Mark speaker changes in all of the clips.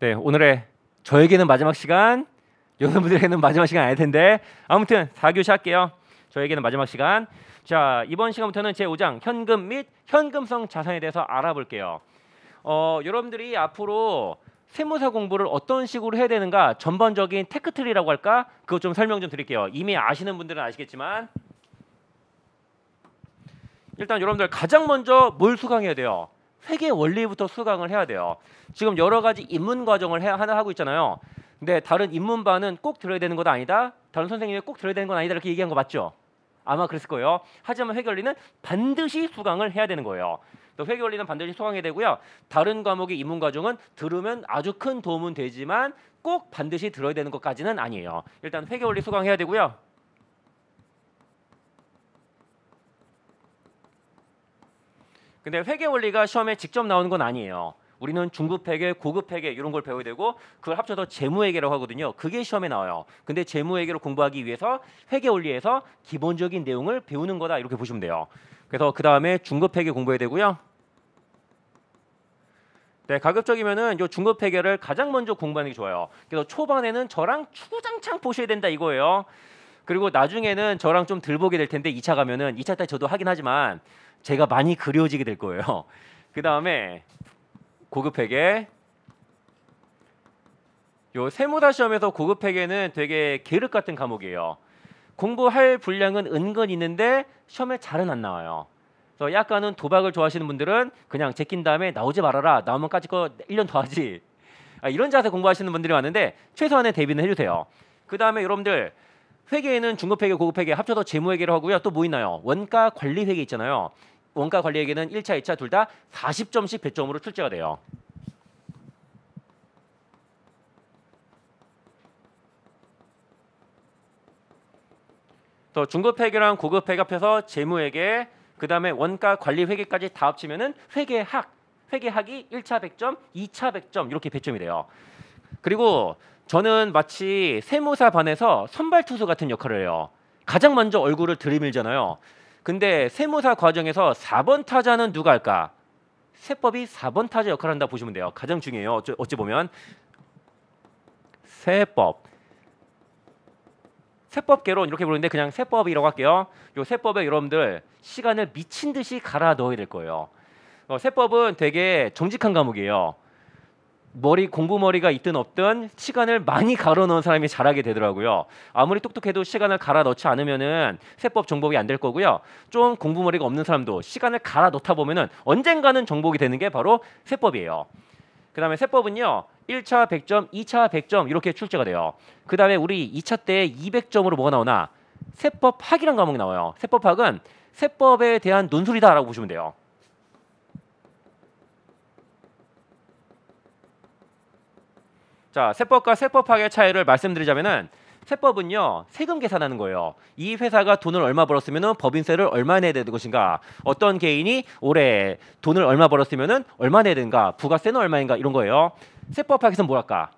Speaker 1: 네, 오늘의 저에게는 마지막 시간, 여러분들에게는 마지막 시간 아닐 텐데 아무튼 4교시 할게요. 저에게는 마지막 시간. 자, 이번 시간부터는 제5장 현금 및 현금성 자산에 대해서 알아볼게요. 여러분들이 앞으로 세무사 공부를 어떤 식으로 해야 되는가 전반적인 테크트리라고 할까? 그거 좀 설명 좀 드릴게요. 이미 아시는 분들은 아시겠지만 일단 여러분들 가장 먼저 뭘 수강해야 돼요? 회계 원리부터 수강을 해야 돼요. 지금 여러 가지 입문 과정을 하고 있잖아요. 근데 다른 입문반은 꼭 들어야 되는 건 아니다. 다른 선생님이 꼭 들어야 되는 건 아니다. 이렇게 얘기한 거 맞죠? 아마 그랬을 거예요. 하지만 회계 원리는 반드시 수강을 해야 되는 거예요. 또 회계 원리는 반드시 수강해야 되고요. 다른 과목의 입문 과정은 들으면 아주 큰 도움은 되지만 꼭 반드시 들어야 되는 것까지는 아니에요. 일단 회계 원리 수강해야 되고요. 근데 회계 원리가 시험에 직접 나오는 건 아니에요. 우리는 중급 회계, 고급 회계 이런 걸 배워야 되고 그걸 합쳐서 재무회계라고 하거든요. 그게 시험에 나와요. 근데 재무회계를 공부하기 위해서 회계 원리에서 기본적인 내용을 배우는 거다 이렇게 보시면 돼요. 그래서 그 다음에 중급 회계 공부해야 되고요. 네, 가급적이면은 요 중급 회계를 가장 먼저 공부하는 게 좋아요. 그래서 초반에는 저랑 주구장창 보셔야 된다 이거예요. 그리고 나중에는 저랑 좀 덜 보게 될 텐데 2차 가면은 2차 때 저도 하긴 하지만 제가 많이 그리워지게 될 거예요. 그 다음에 고급 회계. 요 세무사 시험에서 고급 회계는 되게 계륵 같은 과목이에요. 공부할 분량은 은근 있는데 시험에 잘은 안 나와요. 그래서 약간은 도박을 좋아하시는 분들은 그냥 제낀 다음에 나오지 말아라. 나오면 까짓 거 1년 더 하지. 이런 자세 공부하시는 분들이 많은데 최소한의 대비는 해주세요. 그 다음에 여러분들 회계에는 중급 회계, 고급 회계 합쳐서 재무회계를 하고요. 또 뭐 있나요? 원가 관리 회계 있잖아요. 원가 관리 회계는 1차, 2차 둘 다 40점씩 배점으로 출제가 돼요. 또 중급 회계랑 고급 회계 합해서 재무회계, 그 다음에 원가 관리 회계까지 다 합치면은 회계학이 1차 100점, 2차 100점 이렇게 배점이 돼요. 그리고 저는 마치 세무사 반에서 선발 투수 같은 역할을 해요. 가장 먼저 얼굴을 들이밀잖아요. 근데 세무사 과정에서 4번 타자는 누가 할까? 세법이 4번 타자 역할을 한다 보시면 돼요. 가장 중요해요. 어찌 보면 세법개론 이렇게 부르는데 그냥 세법이라고 할게요. 요 세법에 여러분들 시간을 미친 듯이 갈아 넣어야 될 거예요. 세법은 되게 정직한 과목이에요. 공부머리가 있든 없든 시간을 많이 갈아 넣은 사람이 잘하게 되더라고요. 아무리 똑똑해도 시간을 갈아 넣지 않으면은 세법 정복이 안 될 거고요. 좀 공부머리가 없는 사람도 시간을 갈아 넣다 보면은 언젠가는 정복이 되는 게 바로 세법이에요. 그 다음에 세법은요 1차 100점, 2차 100점 이렇게 출제가 돼요. 그 다음에 우리 2차 때 200점으로 뭐가 나오나? 세법학이라는 과목이 나와요. 세법학은 세법에 대한 논술이다라고 보시면 돼요. 자, 세법과 세법학의 차이를 말씀드리자면은 세법은요 세금 계산하는 거예요. 이 회사가 돈을 얼마 벌었으면은 법인세를 얼마 내야 되는 것인가, 어떤 개인이 올해 돈을 얼마 벌었으면은 얼마 내야 되는가, 부가세는 얼마인가 이런 거예요. 세법학에서는 뭐랄까,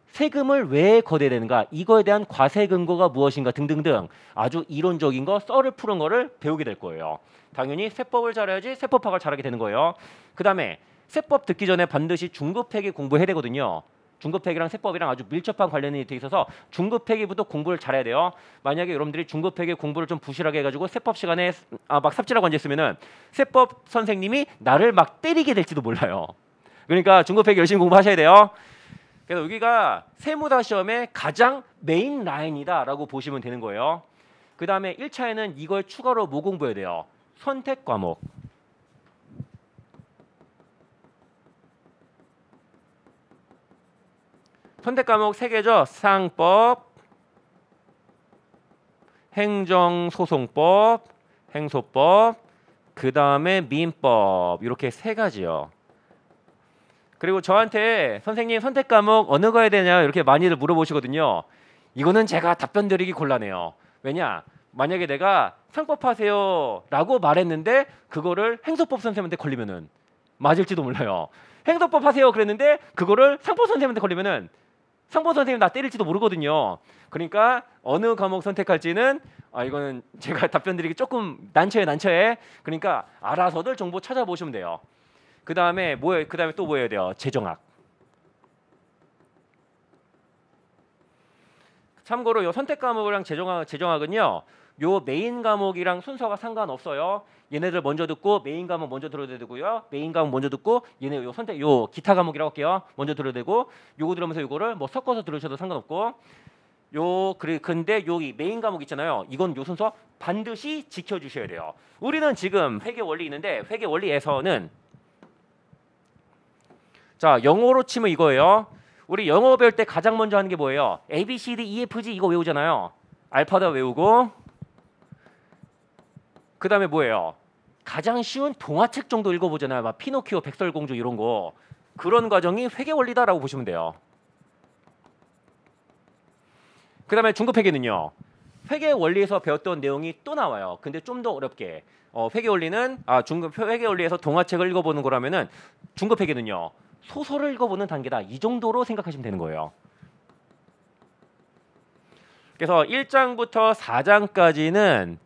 Speaker 1: 세금을 왜 거둬야 되는가, 이거에 대한 과세 근거가 무엇인가 등등등 아주 이론적인 거 썰을 푸는 거를 배우게 될 거예요. 당연히 세법을 잘해야지 세법학을 잘하게 되는 거예요. 그 다음에 세법 듣기 전에 반드시 중급회계 공부해야 되거든요. 중급회계랑 세법이랑 아주 밀접한 관련이 돼 있어서 중급회계부터 공부를 잘해야 돼요. 만약에 여러분들이 중급회계 공부를 좀 부실하게 해가지고 세법 시간에 막 삽질하고 앉아있으면은 세법 선생님이 나를 막 때리게 될지도 몰라요. 그러니까 중급회계 열심히 공부하셔야 돼요. 그래서 여기가 세무사 시험의 가장 메인 라인이다라고 보시면 되는 거예요. 그 다음에 1차에는 이걸 추가로 뭐 공부해야 돼요? 선택 과목. 선택 과목 3개죠. 상법, 행정소송법, 행소법, 그 다음에 민법 이렇게 3가지요. 그리고 저한테 선생님 선택 과목 어느 거 해야 되냐 이렇게 많이들 물어보시거든요. 이거는 제가 답변 드리기 곤란해요. 왜냐? 만약에 내가 상법 하세요 라고 말했는데 그거를 행소법 선생님한테 걸리면은 맞을지도 몰라요. 행소법 하세요 그랬는데 그거를 상법 선생님한테 걸리면은 상법 선생님 나 때릴지도 모르거든요. 그러니까 어느 과목 선택할지는 이거는 제가 답변 드리기 조금 난처해. 그러니까 알아서들 정보 찾아보시면 돼요. 그 다음에 또 뭐 해야 돼요? 재정학. 참고로 요 선택 과목이랑 재정학은요. 요 메인 과목이랑 순서가 상관없어요. 얘네들 먼저 듣고 메인 과목 먼저 들어야 되고요. 메인 과목 먼저 듣고 얘네 요 선택 요 기타 과목이라고 할게요. 먼저 들어야 되고 요거 들으면서 요거를 뭐 섞어서 들으셔도 상관없고 근데 여기 메인 과목 있잖아요. 이건 요 순서 반드시 지켜주셔야 돼요. 우리는 지금 회계 원리 있는데 회계 원리에서는 자 영어로 치면 이거예요. 우리 영어 배울 때 가장 먼저 하는 게 뭐예요? A, B, C, D, E, F, G 이거 외우잖아요. 알파벳 외우고 그 다음에 뭐예요? 가장 쉬운 동화책 정도 읽어보잖아요. 막 피노키오, 백설공주 이런 거. 그런 과정이 회계 원리다라고 보시면 돼요. 그 다음에 중급 회계는요. 회계 원리에서 배웠던 내용이 또 나와요. 근데 좀 더 어렵게. 회계 원리는 중급 회계 원리에서 동화책을 읽어보는 거라면은 중급 회계는요. 소설을 읽어보는 단계다. 이 정도로 생각하시면 되는 거예요. 그래서 1장부터 4장까지는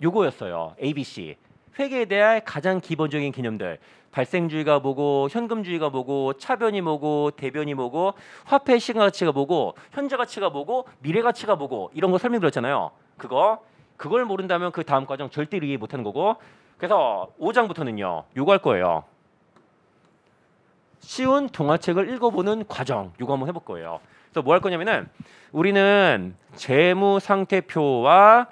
Speaker 1: 요거였어요. ABC. 회계에 대한 가장 기본적인 개념들. 발생주의가 뭐고 현금주의가 뭐고 차변이 뭐고 대변이 뭐고 화폐 시가가치가 뭐고 현재 가치가 뭐고 미래 가치가 뭐고 이런 거 설명드렸잖아요. 그걸 모른다면 그 다음 과정 절대로 이해 못하는 거고. 그래서 5장부터는요. 요거 할 거예요. 쉬운 동화책을 읽어보는 과정. 요거 한번 해볼 거예요. 그래서 뭐 할 거냐면은 우리는 재무상태표와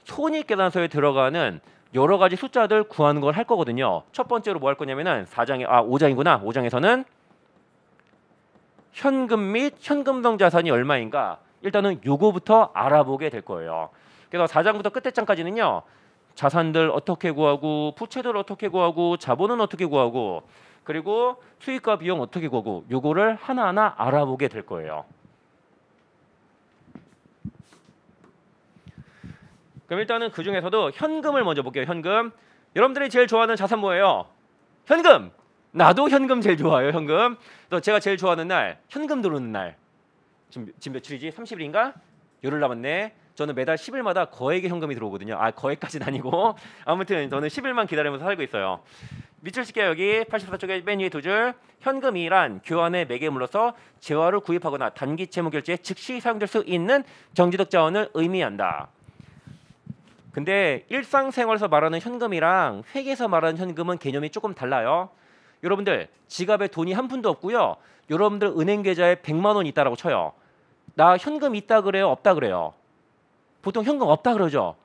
Speaker 1: 손익계산서에 들어가는 여러 가지 숫자들 구하는 걸 할 거거든요. 첫 번째로 뭐 할 거냐면은 5장이구나. 5장에서는 현금 및 현금성 자산이 얼마인가 일단은 요거부터 알아보게 될 거예요. 그래서 4장부터 끝에 장까지는요. 자산들 어떻게 구하고 부채들 어떻게 구하고 자본은 어떻게 구하고 그리고 수익과 비용 어떻게 구하고 요거를 하나하나 알아보게 될 거예요. 그럼 일단은 그 중에서도 현금을 먼저 볼게요. 현금. 여러분들이 제일 좋아하는 자산 뭐예요? 현금. 나도 현금 제일 좋아해요. 현금. 또 제가 제일 좋아하는 날 현금 들어오는 날. 지금 며칠이지? 30일인가? 열흘 남았네. 저는 매달 10일마다 거액의 현금이 들어오거든요. 거액까지는 아니고 아무튼 저는 10일만 기다리면서 살고 있어요. 밑줄 칠게요. 여기 84쪽에 맨 위에 두 줄. 현금이란 교환의 매개물로서 재화를 구입하거나 단기 채무 결제에 즉시 사용될 수 있는 경제적 자원을 의미한다. 근데 일상생활에서 말하는 현금이랑 회계에서 말하는 현금은 개념이 조금 달라요. 여러분들 지갑에 돈이 한 푼도 없고요. 여러분들 은행 계좌에 100만 원 있다라고 쳐요. 나 현금 있다 그래요? 없다 그래요? 보통 현금 없다 그러죠.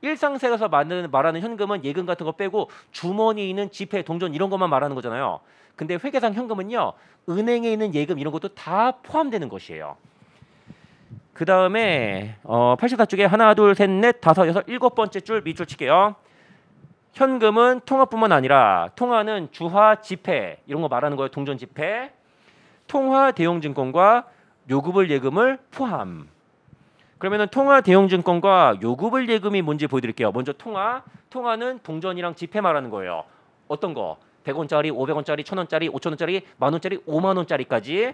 Speaker 1: 일상생활에서 말하는 현금은 예금 같은 거 빼고 주머니에 있는 지폐, 동전 이런 것만 말하는 거잖아요. 근데 회계상 현금은요. 은행에 있는 예금 이런 것도 다 포함되는 것이에요. 그 다음에 84쪽에 하나, 둘, 셋, 넷, 다섯, 여섯, 일곱 번째 줄 밑줄 칠게요. 현금은 통화뿐만 아니라 통화는 주화, 지폐 이런 거 말하는 거예요. 동전, 지폐, 통화, 대용증권과 요구불 예금을 포함. 그러면은 통화, 대용증권과 요구불 예금이 뭔지 보여드릴게요. 먼저 통화는 동전이랑 지폐 말하는 거예요. 어떤 거? 100원짜리, 500원짜리, 1000원짜리, 5000원짜리, 만원짜리, 5만원짜리까지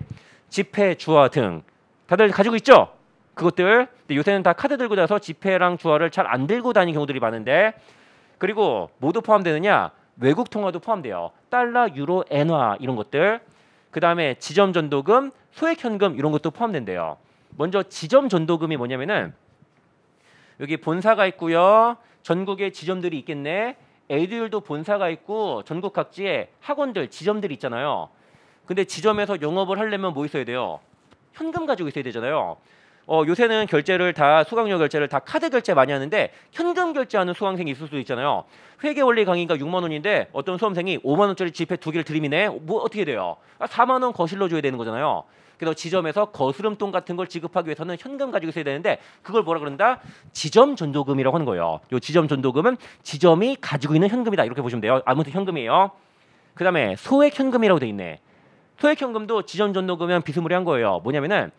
Speaker 1: 지폐, 주화 등 다들 가지고 있죠? 그것들. 근데 요새는 다 카드 들고 다녀서 지폐랑 주화를 잘 안 들고 다니는 경우들이 많은데 그리고 모두 포함되느냐? 외국 통화도 포함돼요. 달러, 유로, 엔화 이런 것들. 그 다음에 지점 전도금, 소액 현금 이런 것도 포함된대요. 먼저 지점 전도금이 뭐냐면은 여기 본사가 있고요. 전국에 지점들이 있겠네. 애들도 본사가 있고 전국 각지에 학원들, 지점들이 있잖아요. 근데 지점에서 영업을 하려면 뭐 있어야 돼요? 현금 가지고 있어야 되잖아요. 요새는 수강료 결제를 다 카드 결제 많이 하는데 현금 결제하는 수강생이 있을 수도 있잖아요. 회계 원리 강의가 6만 원인데 어떤 수험생이 5만 원짜리 지폐 2개를 들이미네. 뭐 어떻게 돼요? 4만 원 거실러 줘야 되는 거잖아요. 그래서 지점에서 거스름돈 같은 걸 지급하기 위해서는 현금 가지고 있어야 되는데 그걸 뭐라 그런다? 지점 전도금이라고 하는 거예요. 요 지점 전도금은 지점이 가지고 있는 현금이다. 이렇게 보시면 돼요. 아무튼 현금이에요. 그 다음에 소액 현금이라고 돼 있네. 소액 현금도 지점 전도금이랑 비스무리한 거예요. 뭐냐면은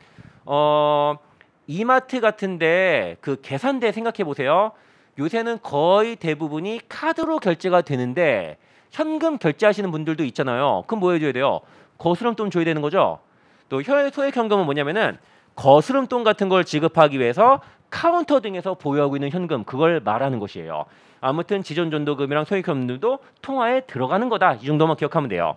Speaker 1: 이마트 같은데 그 계산대 생각해 보세요. 요새는 거의 대부분이 카드로 결제가 되는데 현금 결제하시는 분들도 있잖아요. 그럼 뭐 해줘야 돼요? 거스름돈 줘야 되는 거죠. 또 소액 현금은 뭐냐면은 거스름돈 같은 걸 지급하기 위해서 카운터 등에서 보유하고 있는 현금 그걸 말하는 것이에요. 아무튼 지점 전도금이랑 소액 현금도 통화에 들어가는 거다. 이 정도만 기억하면 돼요.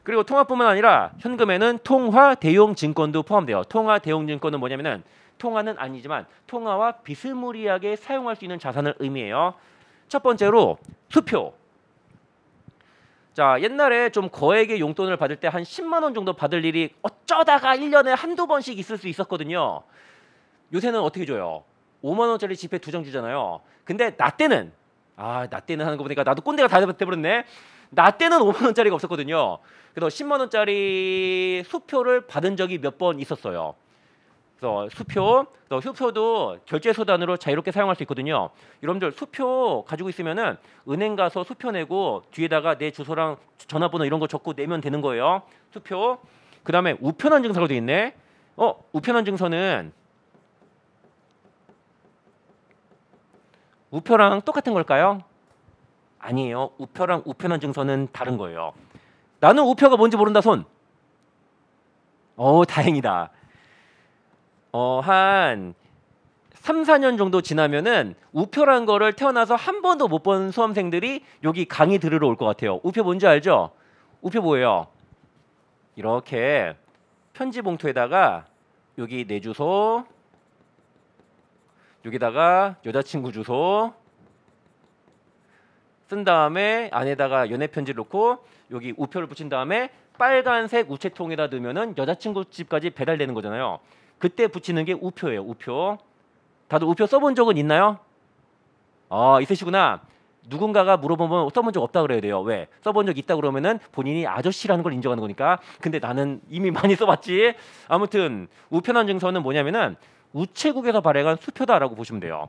Speaker 1: 그리고 통화뿐만 아니라 현금에는 통화 대용 증권도 포함돼요. 통화 대용 증권은 뭐냐면은 통화는 아니지만 통화와 비스무리하게 사용할 수 있는 자산을 의미해요. 첫 번째로 수표. 자, 옛날에 좀 거액의 용돈을 받을 때 한 10만 원 정도 받을 일이 어쩌다가 1년에 한두 번씩 있을 수 있었거든요. 요새는 어떻게 줘요? 5만 원짜리 지폐 2장 주잖아요. 근데 나 때는 나 때는 하는 거 보니까 나도 꼰대가 다 돼버렸네. 나 때는 5만 원짜리가 없었거든요. 그래서 10만 원짜리 수표를 받은 적이 몇 번 있었어요. 그래서 수표도 결제 수단으로 자유롭게 사용할 수 있거든요. 여러분들 수표 가지고 있으면은 은행 가서 수표 내고 뒤에다가 내 주소랑 전화번호 이런 거 적고 내면 되는 거예요. 수표. 그다음에 우편한 증서가 돼 있네. 우편한 증서는 우표랑 똑같은 걸까요? 아니에요. 우표랑 우편한 증서는 다른 거예요. 나는 우표가 뭔지 모른다 손. 다행이다. 한 3, 4년 정도 지나면은 우표라는 거를 태어나서 한 번도 못 본 수험생들이 여기 강의 들으러 올 것 같아요. 우표 뭔지 알죠? 우표 뭐예요? 이렇게 편지 봉투에다가 여기 내 주소, 여기다가 여자친구 주소 쓴 다음에 안에다가 연애 편지를 넣고 여기 우표를 붙인 다음에 빨간색 우체통에다 넣으면은 여자친구 집까지 배달되는 거잖아요. 그때 붙이는 게 우표예요. 우표. 다들 우표 써본 적은 있나요? 있으시구나. 누군가가 물어보면 써본 적 없다 그래야 돼요. 왜? 써본 적 있다 그러면은 본인이 아저씨라는 걸 인정하는 거니까. 근데 나는 이미 많이 써봤지. 아무튼 우편한 증서는 뭐냐면은 우체국에서 발행한 수표다라고 보시면 돼요.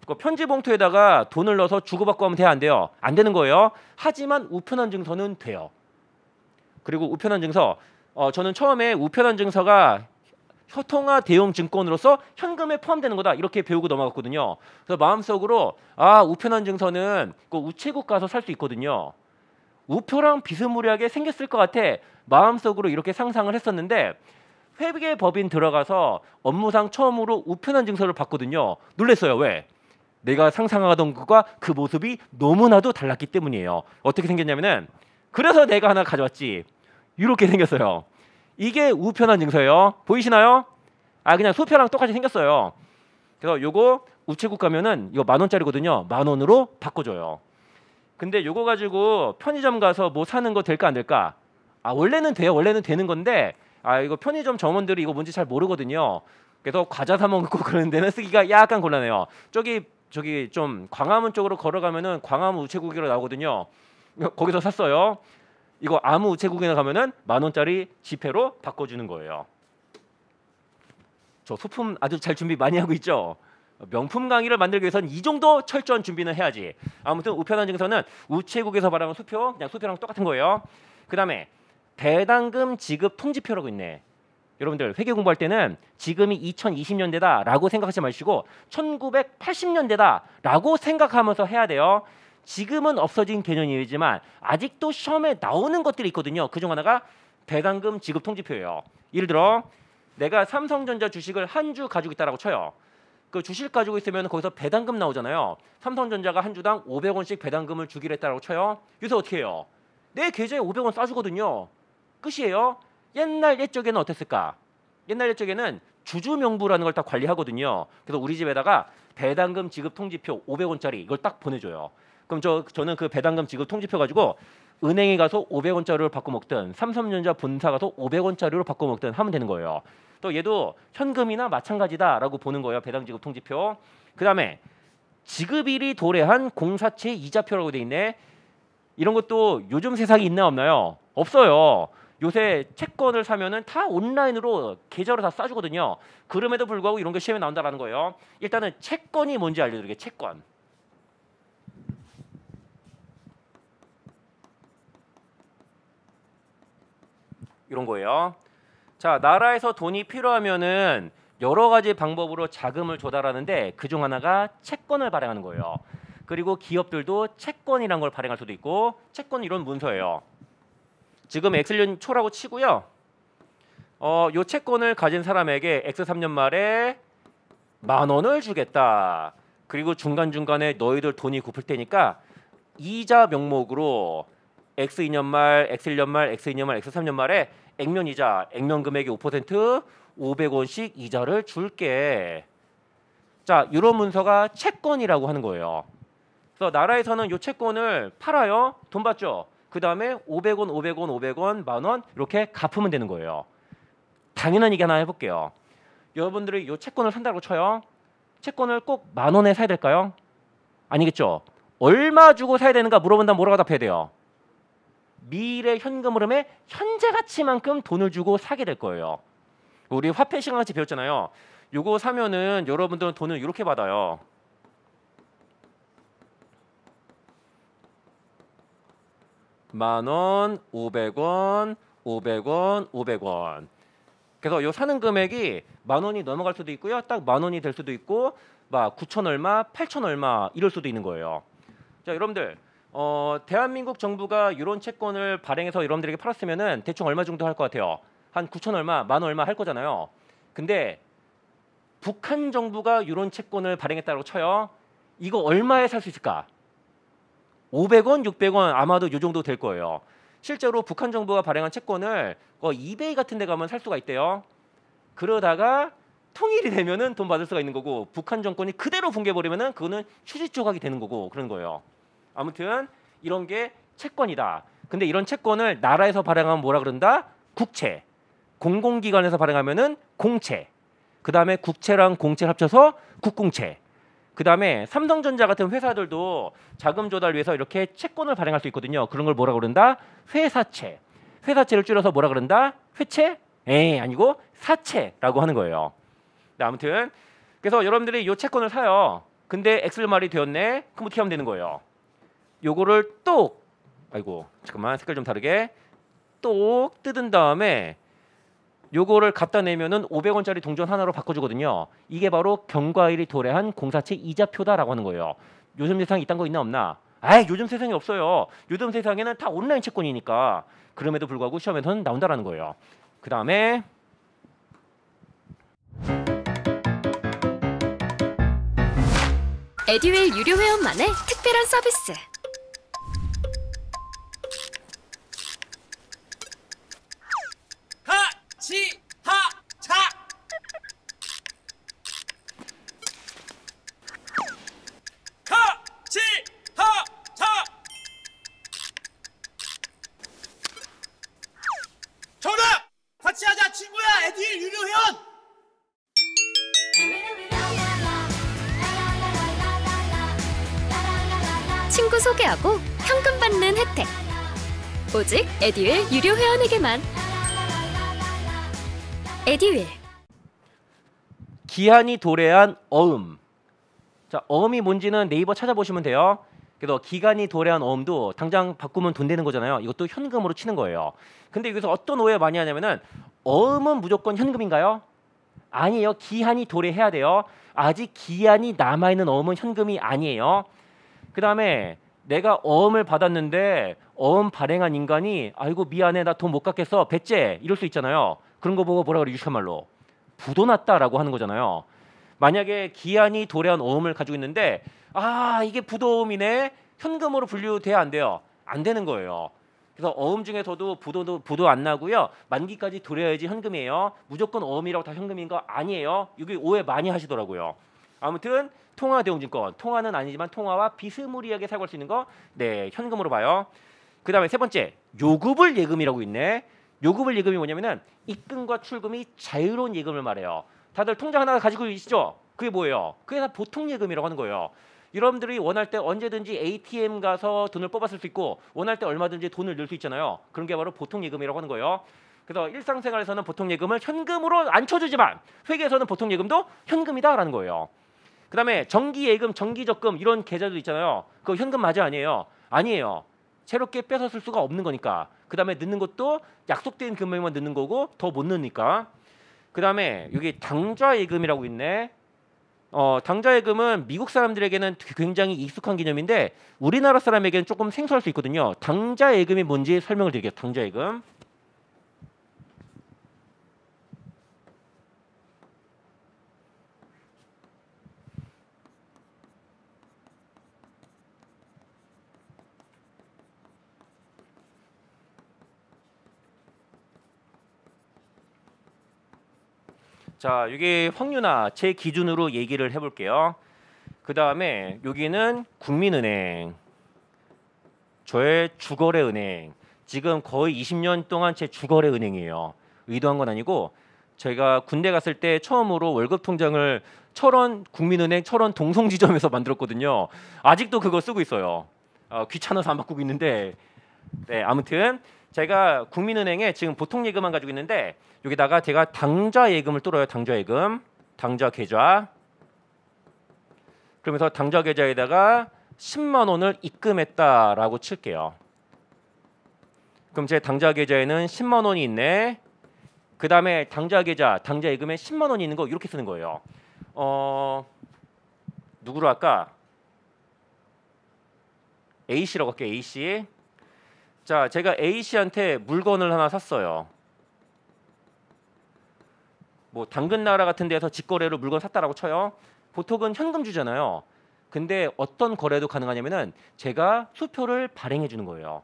Speaker 1: 그 편지 봉투에다가 돈을 넣어서 주고받고 하면 돼요? 안 돼요? 안 되는 거예요. 하지만 우편한 증서는 돼요. 그리고 우편한 증서, 저는 처음에 우편한 증서가 효통화 대용 증권으로서 현금에 포함되는 거다 이렇게 배우고 넘어갔거든요. 그래서 마음속으로 우편한 증서는 그 우체국 가서 살 수 있거든요. 우표랑 비스무리하게 생겼을 것 같아. 마음속으로 이렇게 상상을 했었는데 회계법인 들어가서 업무상 처음으로 우편한 증서를 봤거든요. 놀랐어요. 왜? 내가 상상하던 것과 그 모습이 너무나도 달랐기 때문이에요. 어떻게 생겼냐면은 그래서 내가 하나 가져왔지. 이렇게 생겼어요. 이게 우편한 증서예요. 보이시나요? 그냥 수표랑 똑같이 생겼어요. 그래서 요거 우체국 가면은 이거 10,000원짜리거든요. 10,000원으로 바꿔줘요. 근데 요거 가지고 편의점 가서 뭐 사는 거 될까 안 될까? 원래는 돼요. 원래는 되는 건데 이거 편의점 점원들이 이거 뭔지 잘 모르거든요. 그래서 과자 사 먹고 그런 데는 쓰기가 약간 곤란해요. 저기 좀 광화문 쪽으로 걸어가면은 광화문 우체국으로 나오거든요. 거기서 샀어요. 이거 아무 우체국이나 가면은 10,000원짜리 지폐로 바꿔주는 거예요. 저 소품 아주 잘 준비 많이 하고 있죠. 명품 강의를 만들기 위해서는 이 정도 철저한 준비는 해야지. 아무튼 우편한 증서는 우체국에서 발행한 수표, 그냥 수표랑 똑같은 거예요. 그 다음에 배당금 지급 통지표라고 있네. 여러분들 회계 공부할 때는 지금이 2020년대다라고 생각하지 마시고 1980년대다라고 생각하면서 해야 돼요. 지금은 없어진 개념이지만 아직도 시험에 나오는 것들이 있거든요. 그중 하나가 배당금 지급 통지표예요. 예를 들어 내가 삼성전자 주식을 한 주 가지고 있다라고 쳐요. 그 주식 가지고 있으면 거기서 배당금 나오잖아요. 삼성전자가 한 주당 500원씩 배당금을 주기로 했다라고 쳐요. 요새 어떻게 해요? 내 계좌에 500원 싸주거든요. 끝이에요. 옛날 옛적에는 어땠을까? 옛날 옛적에는 주주명부라는 걸 딱 관리하거든요. 그래서 우리 집에다가 배당금 지급 통지표 500원짜리 이걸 딱 보내줘요. 그럼 저는 그 배당금 지급 통지표 가지고 은행에 가서 500원짜리를 바꿔 먹든 삼성전자 본사 가서 500원짜리로 바꿔 먹든 하면 되는 거예요. 또 얘도 현금이나 마찬가지다라고 보는 거예요. 배당 지급 통지표. 그다음에 지급일이 도래한 공사채 이자표라고 돼 있네. 이런 것도 요즘 세상에 있나 없나요? 없어요. 요새 채권을 사면은 다 온라인으로 계좌로 다 싸주거든요. 그럼에도 불구하고 이런 게 시험에 나온다라는 거예요. 일단은 채권이 뭔지 알려드릴게요. 채권. 이런 거예요. 자, 나라에서 돈이 필요하면은 여러 가지 방법으로 자금을 조달하는데 그중 하나가 채권을 발행하는 거예요. 그리고 기업들도 채권이란 걸 발행할 수도 있고 채권 이런 문서예요. 지금 엑셀년 초라고 치고요. 요 채권을 가진 사람에게 X 3년 말에 10,000원을 주겠다. 그리고 중간중간에 너희들 돈이 굽을 테니까 이자 명목으로 X 2년 말, X 1년 말, X 2년 말, X 3년 말에 액면 이자, 액면 금액의 5%, 500원씩 이자를 줄게. 자, 이런 문서가 채권이라고 하는 거예요. 그래서 나라에서는 이 채권을 팔아요. 돈 받죠. 그 다음에 500원, 500원, 500원, 만원 이렇게 갚으면 되는 거예요. 당연한 얘기 하나 해볼게요. 여러분들이 이 채권을 산다고 쳐요. 채권을 꼭 만원에 사야 될까요? 아니겠죠. 얼마 주고 사야 되는가 물어본다면 뭐라고 답해야 돼요? 미래 현금 흐름의 현재 가치만큼 돈을 주고 사게 될 거예요. 우리 화폐 시간 같이 배웠잖아요. 요거 사면은 여러분들은 돈을 이렇게 받아요. 만원, 500원, 500원, 500원. 그래서 요 사는 금액이 만원이 넘어갈 수도 있고요. 딱 만원이 될 수도 있고 막 9천 얼마, 8천 얼마 이럴 수도 있는 거예요. 자, 여러분들 대한민국 정부가 이런 채권을 발행해서 여러분들에게 팔았으면은 대충 얼마 정도 할 것 같아요? 한 9천 얼마, 만 얼마 할 거잖아요. 근데 북한 정부가 이런 채권을 발행했다고 쳐요. 이거 얼마에 살 수 있을까? 500원, 600원 아마도 이 정도 될 거예요. 실제로 북한 정부가 발행한 채권을 이베이 같은 데 가면 살 수가 있대요. 그러다가 통일이 되면은 돈 받을 수가 있는 거고 북한 정권이 그대로 붕괴해버리면은 그거는 휴지 조각이 되는 거고 그런 거예요. 아무튼 이런 게 채권이다. 근데 이런 채권을 나라에서 발행하면 뭐라 그런다? 국채. 공공기관에서 발행하면은 공채. 그 다음에 국채랑 공채를 합쳐서 국공채. 그 다음에 삼성전자 같은 회사들도 자금 조달 위해서 이렇게 채권을 발행할 수 있거든요. 그런 걸 뭐라 그런다? 회사채. 회사채를 줄여서 뭐라 그런다? 회채? 에이, 아니고 사채라고 하는 거예요. 네, 아무튼 그래서 여러분들이 이 채권을 사요. 근데 엑셀말이 되었네. 그럼 어떻게 하면 되는 거예요? 요거를 똑, 아이고 잠깐만 색깔 좀 다르게 똑 뜯은 다음에 요거를 갖다 내면은 500원짜리 동전 하나로 바꿔주거든요. 이게 바로 경과일이 도래한 공사채 이자표다라고 하는 거예요. 요즘 세상에 이딴 거 있나 없나? 아이, 요즘 세상에 없어요. 요즘 세상에는 다 온라인 채권이니까. 그럼에도 불구하고 시험에서는 나온다라는 거예요. 그 다음에
Speaker 2: 에듀윌 유료 회원만의 특별한 서비스.
Speaker 3: 하치하차 하치하차 정답! 같이 하자 친구야. 에듀윌 유료 회원.
Speaker 2: 친구 소개하고 현금 받는 혜택. 오직 에듀윌 유료 회원에게만. 에듀윌.
Speaker 1: 기한이 도래한 어음. 자, 어음이 뭔지는 네이버 찾아보시면 돼요. 그래서 기간이 도래한 어음도 당장 바꾸면 돈 되는 거잖아요. 이것도 현금으로 치는 거예요. 근데 여기서 어떤 오해 많이 하냐면은 어음은 무조건 현금인가요? 아니에요. 기한이 도래해야 돼요. 아직 기한이 남아있는 어음은 현금이 아니에요. 그 다음에 내가 어음을 받았는데 어음 발행한 인간이 아이고 미안해 나 돈 못 갚겠어 배째 이럴 수 있잖아요. 그런 거 보고 뭐라 그래 유식한 말로 부도났다라고 하는 거잖아요. 만약에 기한이 도래한 어음을 가지고 있는데 아 이게 부도음이네 현금으로 분류돼야 안 돼요. 안 되는 거예요. 그래서 어음 중에서도 부도 안 나고요. 만기까지 도래해야지 현금이에요. 무조건 어음이라고 다 현금인 거 아니에요. 여기 오해 많이 하시더라고요. 아무튼 통화대웅증권 통화는 아니지만 통화와 비스무리하게 사용할 수 있는 거 네 현금으로 봐요. 그 다음에 세 번째 요구불 예금이라고 있네. 요구불 예금이 뭐냐면은 입금과 출금이 자유로운 예금을 말해요. 다들 통장 하나 가지고 계시죠? 그게 뭐예요? 그게 다 보통 예금이라고 하는 거예요. 여러분들이 원할 때 언제든지 ATM 가서 돈을 뽑았을 수 있고 원할 때 얼마든지 돈을 넣을 수 있잖아요. 그런 게 바로 보통 예금이라고 하는 거예요. 그래서 일상생활에서는 보통 예금을 현금으로 안 쳐주지만 회계에서는 보통 예금도 현금이다라는 거예요. 그 다음에 정기예금, 정기적금 이런 계좌도 있잖아요. 그거 현금 맞아 아니에요? 아니에요. 새롭게 뺏어 쓸 수가 없는 거니까. 그 다음에 넣는 것도 약속된 금액만 넣는 거고 더 못 넣으니까. 그 다음에 여기 당좌예금이라고 있네. 당좌예금은 미국 사람들에게는 굉장히 익숙한 개념인데 우리나라 사람에게는 조금 생소할 수 있거든요. 당좌예금이 뭔지 설명을 드릴게요. 당좌예금. 자, 이게 확률화 제 기준으로 얘기를 해볼게요. 그 다음에 여기는 국민은행, 저의 주거래은행. 지금 거의 20년 동안 제 주거래은행이에요. 의도한 건 아니고 제가 군대 갔을 때 처음으로 월급 통장을 철원 국민은행 철원 동성지점에서 만들었거든요. 아직도 그거 쓰고 있어요. 귀찮아서 안 바꾸고 있는데, 네, 아무튼 제가 국민은행에 지금 보통 예금만 가지고 있는데 여기다가 제가 당좌 예금을 뚫어요. 당좌 예금, 당좌 계좌. 그러면서 당좌 계좌에다가 10만 원을 입금했다라고 칠게요. 그럼 제 당좌 계좌에는 10만 원이 있네. 그 다음에 당좌 계좌, 당좌 예금에 10만 원이 있는 거 이렇게 쓰는 거예요. 누구로 할까? A씨라고 할게요. A씨. 자, 제가 A씨한테 물건을 하나 샀어요. 뭐 당근나라 같은 데서 직거래로 물건 샀다라고 쳐요. 보통은 현금 주잖아요. 근데 어떤 거래도 가능하냐면은 제가 수표를 발행해 주는 거예요.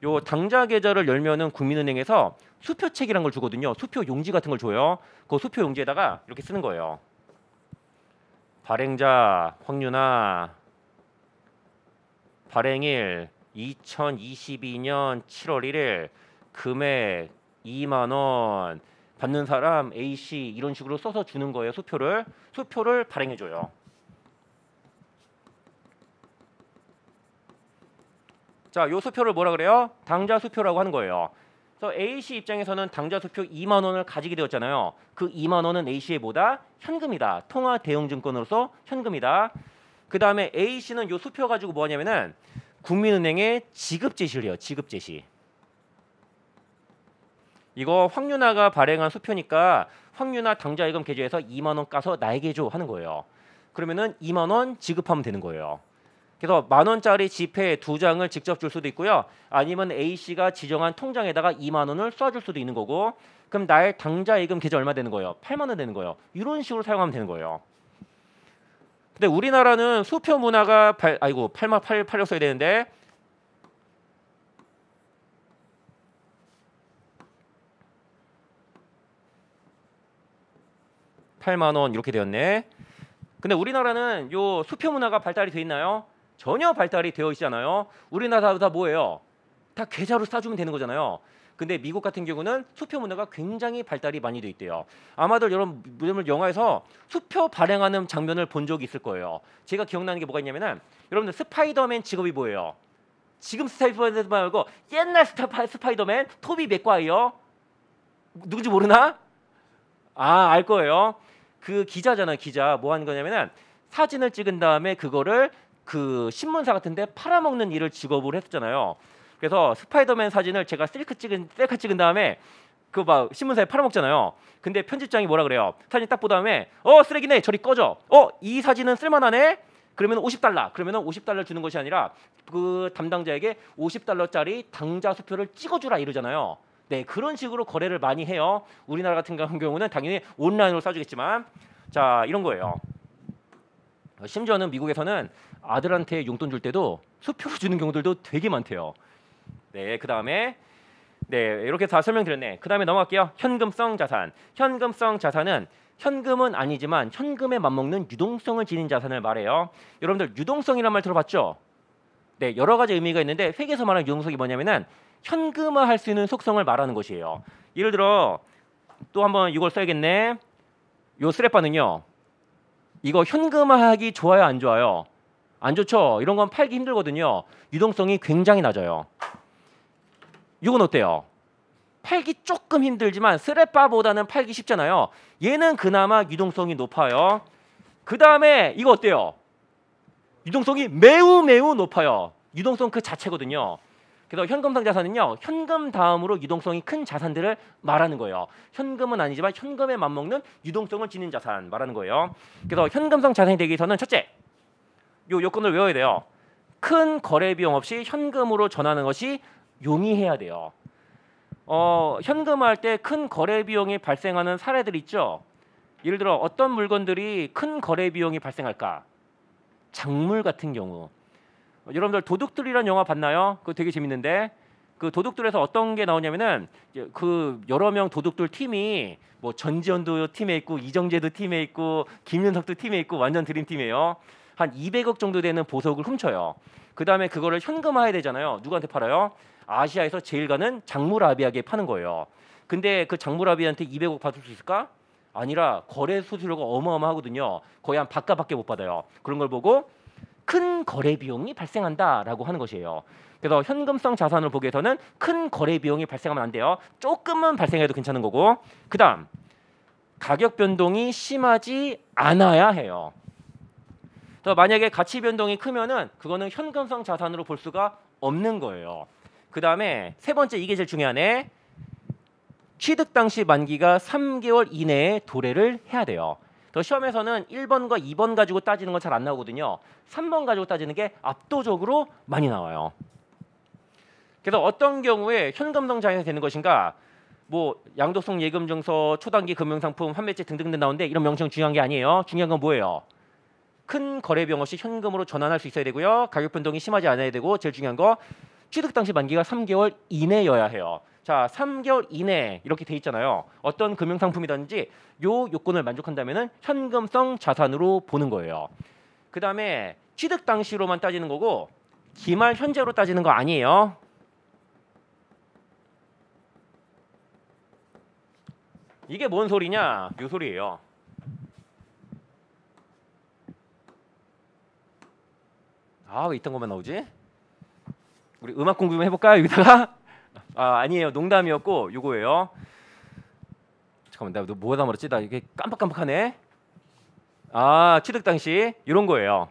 Speaker 1: 요 당좌 계좌를 열면은 국민은행에서 수표책이란 걸 주거든요. 수표 용지 같은 걸 줘요. 그 수표 용지에다가 이렇게 쓰는 거예요. 발행자 황윤아, 발행일 2022년 7월 1일, 금액 2만 원, 받는 사람 A씨, 이런 식으로 써서 주는 거예요. 수표를 발행해 줘요. 자, 요 수표를 뭐라 그래요? 당좌 수표라고 하는 거예요. 그래서 A씨 입장에서는 당좌 수표 2만 원을 가지게 되었잖아요. 그 2만 원은 A씨의 뭐다? 현금이다. 통화 대형 증권으로서 현금이다. 그 다음에 A씨는 요 수표 가지고 뭐 하냐면은 국민은행에 지급 제시를 해요. 지급 제시. 이거 황윤아가 발행한 수표니까 황윤아 당좌예금 계좌에서 2만 원 까서 나에게 줘 하는 거예요. 그러면은 2만 원 지급하면 되는 거예요. 그래서 만 원짜리 지폐 2장을 직접 줄 수도 있고요. 아니면 A씨가 지정한 통장에다가 2만 원을 쏴줄 수도 있는 거고, 그럼 나의 당좌예금 계좌 얼마 되는 거예요? 8만 원 되는 거예요. 이런 식으로 사용하면 되는 거예요. 근데 우리나라는 수표 문화가 8을 써야 되는데, (8만 원) 이렇게 되었네. 근데 우리나라는 요 수표 문화가 발달이 돼 있나요? 전혀 발달이 되어 있지 않아요. 우리나라 다 뭐예요? 다 계좌로 싸주면 되는 거잖아요. 근데 미국 같은 경우는 수표 문화가 굉장히 발달이 많이 돼 있대요. 아마도 여러분 영화에서 수표 발행하는 장면을 본 적이 있을 거예요. 제가 기억나는 게 뭐가 있냐면은 여러분들 스파이더맨 직업이 뭐예요? 지금 스파이더맨 말고 옛날 스파이더맨 토비 맥과이어. 누군지 모르나? 알 거예요. 그 기자잖아요. 기자 뭐 하는 거냐면은 사진을 찍은 다음에 그거를 그 신문사 같은데 팔아먹는 일을 직업으로 했었잖아요. 그래서 스파이더맨 사진을 제가 셀카 찍은 다음에 그 막 신문사에 팔아먹잖아요. 근데 편집장이 뭐라 그래요? 사진 딱 본 다음에 쓰레기네, 저리 꺼져. 이 사진은 쓸만하네. 그러면 50달러. 그러면은 50달러 주는 것이 아니라 그 담당자에게 50달러짜리 당좌 수표를 찍어주라 이러잖아요. 네, 그런 식으로 거래를 많이 해요. 우리나라 같은 경우는 당연히 온라인으로 싸주겠지만, 자, 이런 거예요. 심지어는 미국에서는 아들한테 용돈 줄 때도 수표로 주는 경우들도 되게 많대요. 네, 그 다음에 이렇게 다 설명드렸네. 그 다음에 넘어갈게요. 현금성 자산. 현금성 자산은 현금은 아니지만 현금에 맞먹는 유동성을 지닌 자산을 말해요. 여러분들 유동성이란 말 들어봤죠? 네, 여러 가지 의미가 있는데 회계에서 말하는 유동성이 뭐냐면은 현금화할 수 있는 속성을 말하는 것이에요. 예를 들어 또 한번 이걸 써야겠네. 요 스레바는요. 이거 현금화하기 좋아요, 안 좋아요? 안 좋죠. 이런 건 팔기 힘들거든요. 유동성이 굉장히 낮아요. 이건 어때요? 팔기 조금 힘들지만 스레바보다는 팔기 쉽잖아요. 얘는 그나마 유동성이 높아요. 그 다음에 이거 어때요? 유동성이 매우 매우 높아요. 유동성 그 자체거든요. 그래서 현금성 자산은요, 현금 다음으로 유동성이 큰 자산들을 말하는 거예요. 현금은 아니지만 현금에 맞먹는 유동성을 지닌 자산 말하는 거예요. 그래서 현금성 자산이 되기 위해서는 첫째, 요 요건을 외워야 돼요. 큰 거래 비용 없이 현금으로 전하는 것이 용이해야 돼요. 현금화할 때 큰 거래 비용이 발생하는 사례들 있죠. 예를 들어 어떤 물건들이 큰 거래 비용이 발생할까? 작물 같은 경우. 여러분들 도둑들이란 영화 봤나요? 그거 되게 재밌는데 그 도둑들에서 어떤 게 나오냐면은 그 여러 명 도둑들 팀이 뭐 전지현도 팀에 있고 이정재도 팀에 있고 김윤석도 팀에 있고 완전 드림팀이에요. 한 200억 정도 되는 보석을 훔쳐요. 그 다음에 그거를 현금화해야 되잖아요. 누구한테 팔아요? 아시아에서 제일 가는 장무라비에게 파는 거예요. 근데 그 장무라비한테 200억 받을 수 있을까? 아니라 거래 수수료가 어마어마하거든요. 거의 한 바값밖에 못 받아요. 그런 걸 보고 큰 거래 비용이 발생한다라고 하는 것이에요. 그래서 현금성 자산을 보기 위해서는 큰 거래 비용이 발생하면 안 돼요. 조금은 발생해도 괜찮은 거고. 그다음 가격 변동이 심하지 않아야 해요. 그래서 만약에 가치 변동이 크면은 그거는 현금성 자산으로 볼 수가 없는 거예요. 그다음에 세 번째 이게 제일 중요하네. 취득 당시 만기가 3개월 이내에 도래를 해야 돼요. 또 시험에서는 1번과 2번 가지고 따지는 건 잘 안 나오거든요. 3번 가지고 따지는 게 압도적으로 많이 나와요. 그래서 어떤 경우에 현금성 자산이 되는 것인가? 뭐 양도성 예금 증서, 초단기 금융상품, 환매채 등등등 나오는데 이런 명칭은 중요한 게 아니에요. 중요한 건 뭐예요? 큰 거래 비용 없이 현금으로 전환할 수 있어야 되고요. 가격 변동이 심하지 않아야 되고 제일 중요한 거 취득 당시 만기가 3개월 이내여야 해요. 자, 3개월 이내 이렇게 돼 있잖아요. 어떤 금융상품이든지 요 요건을 만족한다면은 현금성 자산으로 보는 거예요. 그 다음에 취득 당시로만 따지는 거고 기말 현재로 따지는 거 아니에요. 이게 뭔 소리냐? 요 소리예요. 아, 왜 이딴 것만 나오지? 우리 음악 공부 좀 해볼까요? 여기다가? 아니에요. 농담이었고 요거예요. 잠깐만, 나 뭐다 말았지? 나 이게 깜빡깜빡하네. 취득 당시 이런 거예요.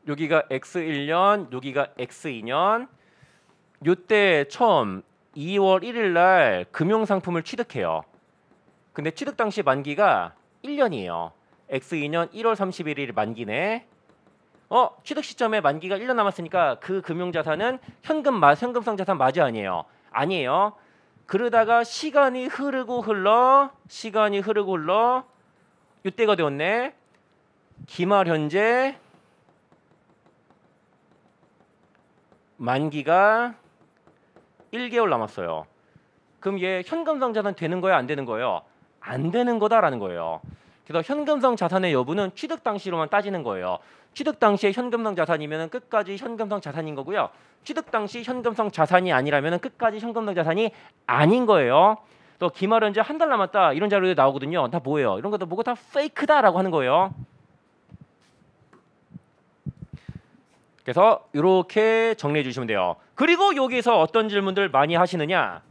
Speaker 1: 여기가 X1년, 여기가 X2년. 요때 처음 2월 1일 날 금융상품을 취득해요. 근데 취득 당시 만기가 1년이에요. X2년 1월 31일 만기네. 취득 시점에 만기가 1년 남았으니까 그 금융자산은 현금성 자산 맞아 아니에요? 아니에요. 그러다가 시간이 흐르고 흘러 이때가 되었네. 기말 현재 만기가 1개월 남았어요. 그럼 얘 현금성 자산 되는 거야, 안 되는 거예요? 안 되는 거다라는 거예요. 그래서 현금성 자산의 여부는 취득 당시로만 따지는 거예요. 취득 당시에 현금성 자산이면 끝까지 현금성 자산인 거고요. 취득 당시 현금성 자산이 아니라면 끝까지 현금성 자산이 아닌 거예요. 또 기말 현재 한 달 남았다 이런 자료도 나오거든요. 다 뭐예요? 이런 것도 뭐고 다 페이크다라고 하는 거예요. 그래서 이렇게 정리해 주시면 돼요. 그리고 여기서 어떤 질문들 많이 하시느냐?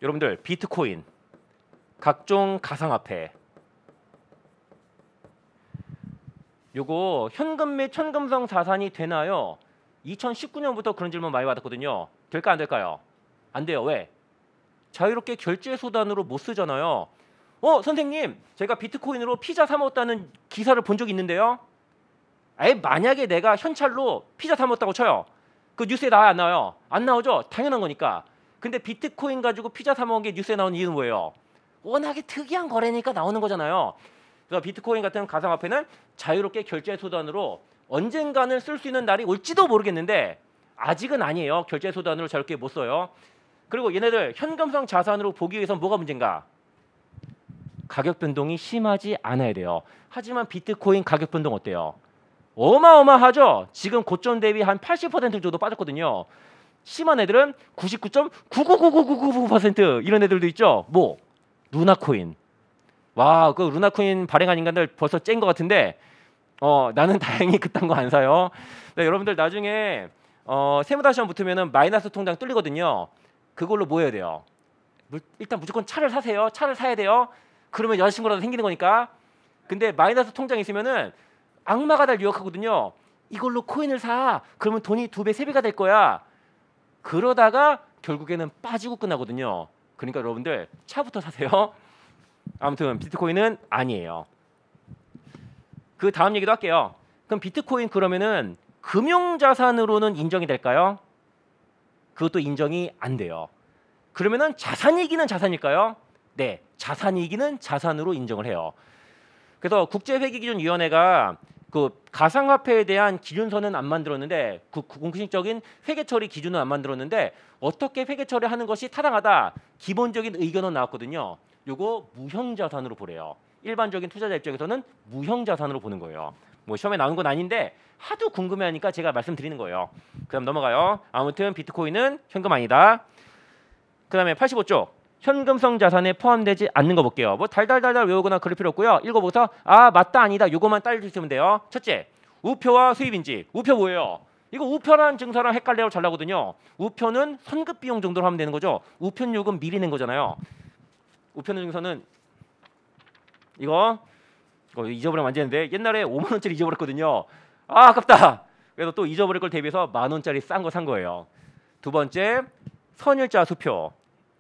Speaker 1: 여러분들 비트코인, 각종 가상화폐 요거 현금 및 현금성 자산이 되나요? 2019년부터 그런 질문 많이 받았거든요. 될까 안 될까요? 안 돼요. 왜? 자유롭게 결제 수단으로 못 쓰잖아요. 선생님, 제가 비트코인으로 피자 사 먹었다는 기사를 본 적이 있는데요. 만약에 내가 현찰로 피자 사 먹었다고 쳐요. 그 뉴스에 나와요, 안 나와요? 안 나오죠? 당연한 거니까. 근데 비트코인 가지고 피자 사 먹은 게 뉴스에 나온 이유는 뭐예요? 워낙에 특이한 거래니까 나오는 거잖아요. 그래서 비트코인 같은 가상화폐는 자유롭게 결제 수단으로 언젠가는 쓸 수 있는 날이 올지도 모르겠는데 아직은 아니에요. 결제 수단으로 자유롭게 못 써요. 그리고 얘네들 현금성 자산으로 보기 위해서 뭐가 문제인가? 가격 변동이 심하지 않아야 돼요. 하지만 비트코인 가격 변동 어때요? 어마어마하죠. 지금 고점 대비 한 80% 정도 빠졌거든요. 심한 애들은 99.9999999% 이런 애들도 있죠. 뭐 루나코인. 와, 그 루나코인 발행한 인간들 벌써 짠 것 같은데 나는 다행히 그딴 거 안 사요. 네, 여러분들 나중에 세무다 시험 붙으면은 마이너스 통장 뚫리거든요. 그걸로 뭐 해야 돼요? 일단 무조건 차를 사세요. 차를 사야 돼요. 그러면 여자친구라도 생기는 거니까. 근데 마이너스 통장 있으면은 악마가 날 유혹하거든요. 이걸로 코인을 사. 그러면 돈이 2배, 3배가 될 거야. 그러다가 결국에는 빠지고 끝나거든요. 그러니까 여러분들 차부터 사세요. 아무튼 비트코인은 아니에요. 그 다음 얘기도 할게요. 그럼 비트코인 그러면은 금융자산으로는 인정이 될까요? 그것도 인정이 안 돼요. 그러면은 자산이기는 자산일까요? 네, 자산이기는 자산으로 인정을 해요. 그래서 국제회계기준위원회가 그 가상화폐에 대한 기준서는 안 만들었는데 그 공식적인 회계 처리 기준은 안 만들었는데 어떻게 회계 처리하는 것이 타당하다 기본적인 의견은 나왔거든요. 요거 무형자산으로 보래요. 일반적인 투자자 입장에서는 무형자산으로 보는 거예요. 뭐 시험에 나오는 건 아닌데 하도 궁금해하니까 제가 말씀드리는 거예요. 그다음 넘어가요. 아무튼 비트코인은 현금 아니다. 그다음에 85쪽 현금성 자산에 포함되지 않는 거 볼게요. 뭐 달달달달 외우거나 그럴 필요 없고요. 읽어보고서 아 맞다 아니다 요거만 따져주시면 돼요. 첫째 우표와 수입인지. 우표 뭐예요? 이거 우표란 증서랑 헷갈려서 잘 나거든요. 우표는 선급 비용 정도로 하면 되는 거죠. 우편 요금 미리 낸 거잖아요. 우편 증서는 이거 잊어버리면 안 되는데 옛날에 5만 원짜리 잊어버렸거든요. 아 아깝다. 그래서 또 잊어버릴 걸 대비해서 만 원짜리 싼 거 산 거예요. 두 번째 선일자 수표.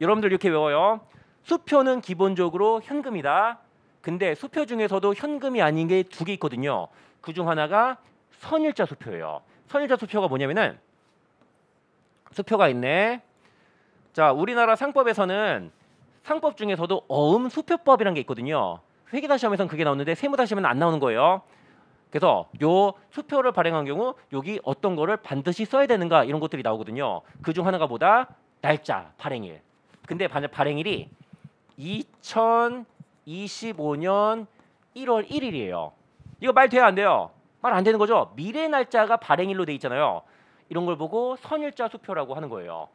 Speaker 1: 여러분들 이렇게 외워요. 수표는 기본적으로 현금이다. 근데 수표 중에서도 현금이 아닌 게 두 개 있거든요. 그중 하나가 선일자 수표예요. 선일자 수표가 뭐냐면은 수표가 있네. 자 우리나라 상법에서는 상법 중에서도 어음 수표법이라는 게 있거든요. 회계다 시험에서는 그게 나오는데 세무다 시험에는 안 나오는 거예요. 그래서 요 수표를 발행한 경우 여기 어떤 거를 반드시 써야 되는가 이런 것들이 나오거든요. 그중 하나가 뭐다? 날짜, 발행일. 근데 발행일이 2025년 1월 1일이에요. 이거 말 돼야 안 돼요? 말 안 되는 거죠? 미래 날짜가 발행일로 돼 있잖아요. 이런 걸 보고 선일자 수표라고 하는 거예요.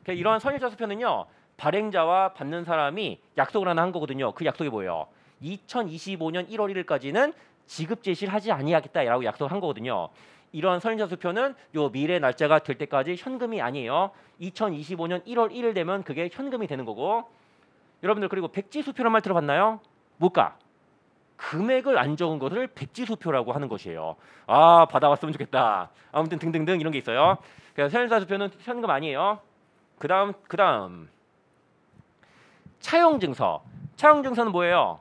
Speaker 1: 그러니까 이러한 선일자 수표는요. 발행자와 받는 사람이 약속을 하나 한 거거든요. 그 약속이 뭐예요? 2025년 1월 1일까지는 지급 제시를 하지 아니하겠다라고 약속을 한 거거든요. 이러한 선일자 수표는 요 미래 날짜가 될 때까지 현금이 아니에요. 2025년 1월 1일 되면 그게 현금이 되는 거고. 여러분들 그리고 백지수표란 말 들어봤나요? 뭘까? 금액을 안 적은 것을 백지수표라고 하는 것이에요. 아 받아왔으면 좋겠다. 아무튼 등등등 이런 게 있어요. 그래서 선일자 수표는 현금 아니에요. 그다음 차용증서. 차용증서는 뭐예요?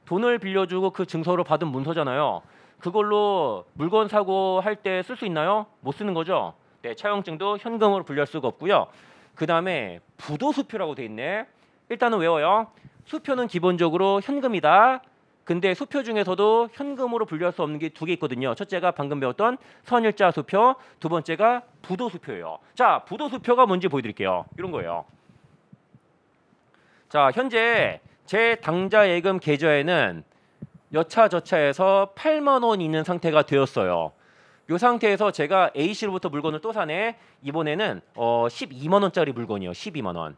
Speaker 1: 돈을 빌려주고 그 증서로 받은 문서잖아요. 그걸로 물건 사고 할 때 쓸 수 있나요? 못 쓰는 거죠. 네, 차용증도 현금으로 분류할 수가 없고요. 그 다음에 부도수표라고 돼 있네. 일단은 외워요. 수표는 기본적으로 현금이다. 근데 수표 중에서도 현금으로 분류할 수 없는 게 두 개 있거든요. 첫째가 방금 배웠던 선일자 수표, 두 번째가 부도수표예요. 자, 부도수표가 뭔지 보여드릴게요. 이런 거예요. 자, 현재 제 당좌 예금 계좌에는 여차저차해서 8만 원 있는 상태가 되었어요. 이 상태에서 제가 A씨로부터 물건을 또 사네. 이번에는 12만 원짜리 물건이요. 12만 원.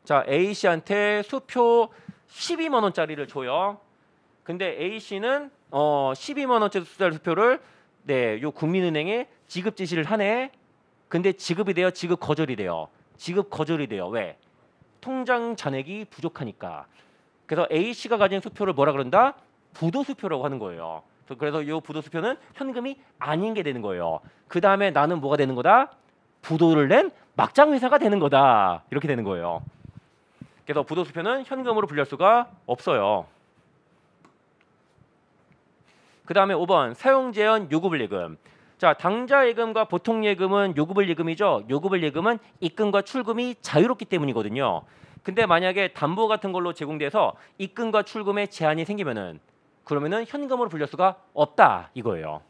Speaker 1: 자, A씨한테 수표 12만 원짜리를 줘요. 근데 A씨는 12만 원짜리 수표를 요 국민은행에 지급 지시를 하네. 근데 지급이 돼요? 지급 거절이 돼요? 지급 거절이 돼요. 왜? 통장 잔액이 부족하니까. 그래서 A씨가 가진 수표를 뭐라 그런다? 부도수표라고 하는 거예요. 그래서 이 부도수표는 현금이 아닌 게 되는 거예요. 그 다음에 나는 뭐가 되는 거다? 부도를 낸 막장회사가 되는 거다. 이렇게 되는 거예요. 그래서 부도수표는 현금으로 분류할 수가 없어요. 그 다음에 5번 사용제한 요구불예금. 자, 당좌 예금과 보통 예금은 요구불 예금이죠. 요구불 예금은 입금과 출금이 자유롭기 때문이거든요. 근데 만약에 담보 같은 걸로 제공돼서 입금과 출금에 제한이 생기면은 그러면은 현금으로 분류할 수가 없다 이거예요.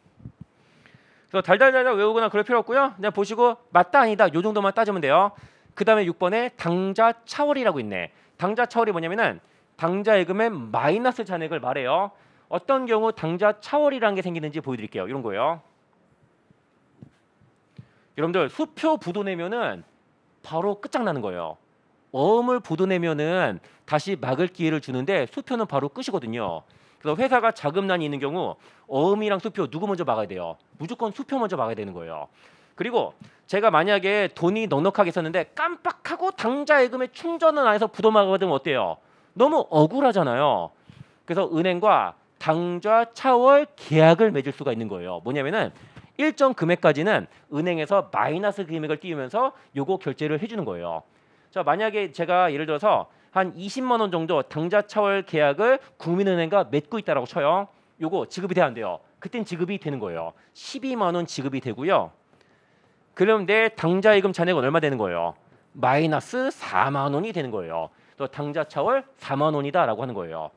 Speaker 1: 그래서 달달달달 외우거나 그럴 필요 없고요. 그냥 보시고 맞다 아니다 요 정도만 따지면 돼요. 그 다음에 6번에 당좌 차월이라고 있네. 당좌 차월이 뭐냐면은 당좌 예금의 마이너스 잔액을 말해요. 어떤 경우 당좌 차월이라는 게 생기는지 보여드릴게요. 이런 거예요. 여러분들 수표 부도 내면은 바로 끝장나는 거예요. 어음을 부도 내면은 다시 막을 기회를 주는데 수표는 바로 끝이거든요. 그래서 회사가 자금난이 있는 경우 어음이랑 수표 누구 먼저 막아야 돼요? 무조건 수표 먼저 막아야 되는 거예요. 그리고 제가 만약에 돈이 넉넉하게 있었는데 깜빡하고 당좌 예금에 충전을 안 해서 부도 막아버리면 어때요? 너무 억울하잖아요. 그래서 은행과 당좌 차월 계약을 맺을 수가 있는 거예요. 뭐냐면은 일정 금액까지는 은행에서 마이너스 금액을 띄우면서 요거 결제를 해주는 거예요. 자, 만약에 제가 예를 들어서 한 20만 원 정도 당좌 차월 계약을 국민은행과 맺고 있다라고 쳐요. 요거 지급이 돼야 안 돼요. 그땐 지급이 되는 거예요. 12만 원 지급이 되고요. 그럼 내 당좌 예금 잔액은 얼마 되는 거예요? 마이너스 4만 원이 되는 거예요. 또 당좌 차월 4만 원이다라고 하는 거예요.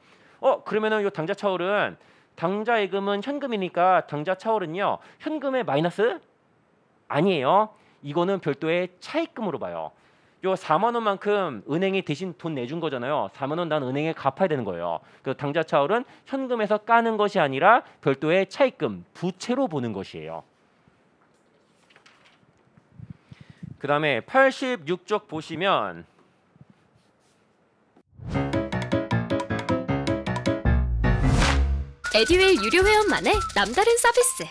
Speaker 1: 그러면은 요 당좌 차월은 당좌 예금은 현금이니까 당좌 차월은요 현금의 마이너스 아니에요. 이거는 별도의 차입금으로 봐요. 요 4만 원만큼 은행이 대신 돈 내준 거잖아요. 4만 원 난 은행에 갚아야 되는 거예요. 그 당좌 차월은 현금에서 까는 것이 아니라 별도의 차입금, 부채로 보는 것이에요. 그 다음에 86쪽 보시면
Speaker 2: 에듀윌 유료 회원만의 남다른 서비스.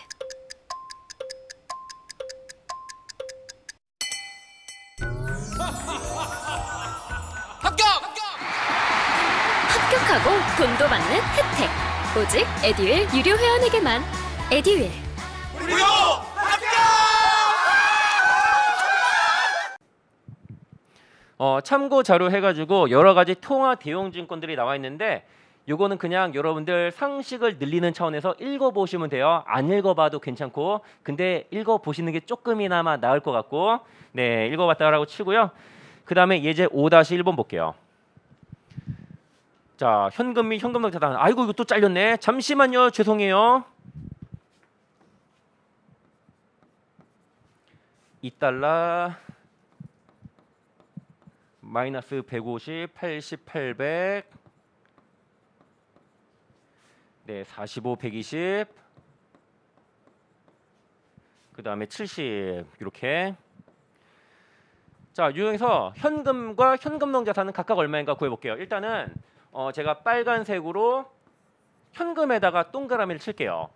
Speaker 2: 합격하고 돈도 받는 혜택. 오직 에듀윌 유료 회원에게만. 에듀윌.
Speaker 3: 무료 합격!
Speaker 1: 참고 자료 해가지고 여러 가지 통화 대용 증권들이 나와 있는데 요거는 그냥 여러분들 상식을 늘리는 차원에서 읽어보시면 돼요. 안 읽어봐도 괜찮고 근데 읽어보시는 게 조금이나마 나을 것 같고 네 읽어봤다라고 치고요. 그 다음에 예제 5-1번 볼게요. 자 현금 및 현금등 자산. 아이고 이거 또 잘렸네. 잠시만요. 죄송해요. $2 마이너스 150, 80, 800 네 45, 120 그 다음에 70 이렇게. 자 유형에서 현금과 현금등 자산은 각각 얼마인가 구해볼게요. 일단은 제가 빨간색으로 현금에다가 동그라미를 칠게요.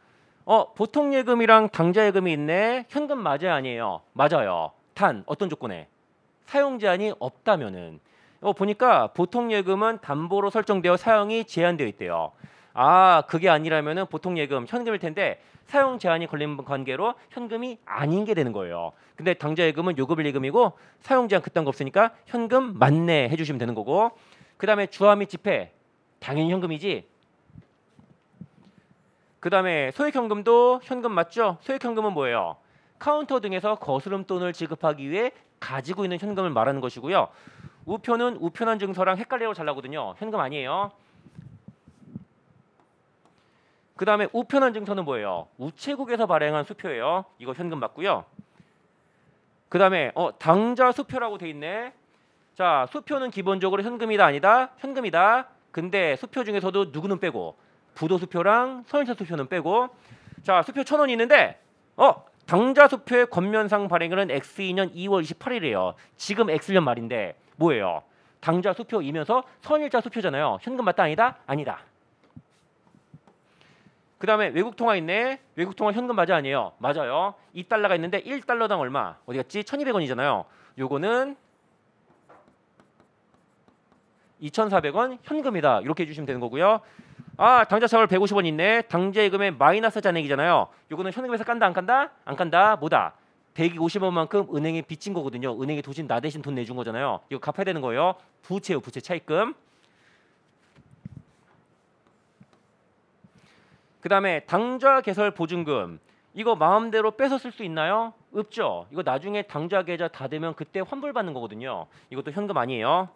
Speaker 1: 보통 예금이랑 당좌 예금이 있네. 현금 맞아요 아니에요? 맞아요. 단 어떤 조건에? 사용 제한이 없다면은 보니까 보통 예금은 담보로 설정되어 사용이 제한되어 있대요. 아 그게 아니라면은 보통 예금 현금일 텐데 사용 제한이 걸린 관계로 현금이 아닌 게 되는 거예요. 근데 당좌 예금은 요금일 예금이고 사용 제한 그딴 거 없으니까 현금 맞네 해주시면 되는 거고. 그 다음에 주화 및 지폐 당연히 현금이지. 그 다음에 소액현금도 현금 맞죠? 소액현금은 뭐예요? 카운터 등에서 거스름 돈을 지급하기 위해 가지고 있는 현금을 말하는 것이고요. 우표는 우편한 증서랑 헷갈리고 잘 나거든요. 현금 아니에요. 그 다음에 우편한 증서는 뭐예요? 우체국에서 발행한 수표예요. 이거 현금 맞고요. 그 다음에 당좌 수표라고 돼 있네. 자 수표는 기본적으로 현금이다 아니다? 현금이다. 근데 수표 중에서도 누구는 빼고 부도 수표랑 선인차 수표는 빼고. 자 수표 1,000원이 있는데 당좌 수표의 권면상 발행일은 X2년 2월 28일이에요. 지금 X년 말인데 뭐예요? 당좌 수표이면서 선일자 수표잖아요. 현금 맞다 아니다? 아니다. 그 다음에 외국 통화 있네. 외국 통화 현금 맞아 아니에요? 맞아요. $2가 있는데 $1당 얼마? 어디 갔지? 1,200원이잖아요. 요거는 2,400원 현금이다. 이렇게 해주시면 되는 거고요. 아 당좌 차월 150원 있네. 당좌 예금의 마이너스 잔액이잖아요. 요거는 현금에서 깐다 안 깐다? 안 깐다. 뭐다? 150원만큼 은행에 빚진 거거든요. 은행이 나 대신 돈 내준 거잖아요. 이거 갚아야 되는 거예요. 부채요. 부채 차입금. 그 다음에 당좌 개설 보증금. 이거 마음대로 뺏어 쓸 수 있나요? 없죠. 이거 나중에 당좌 계좌 다 되면 그때 환불받는 거거든요. 이것도 현금 아니에요.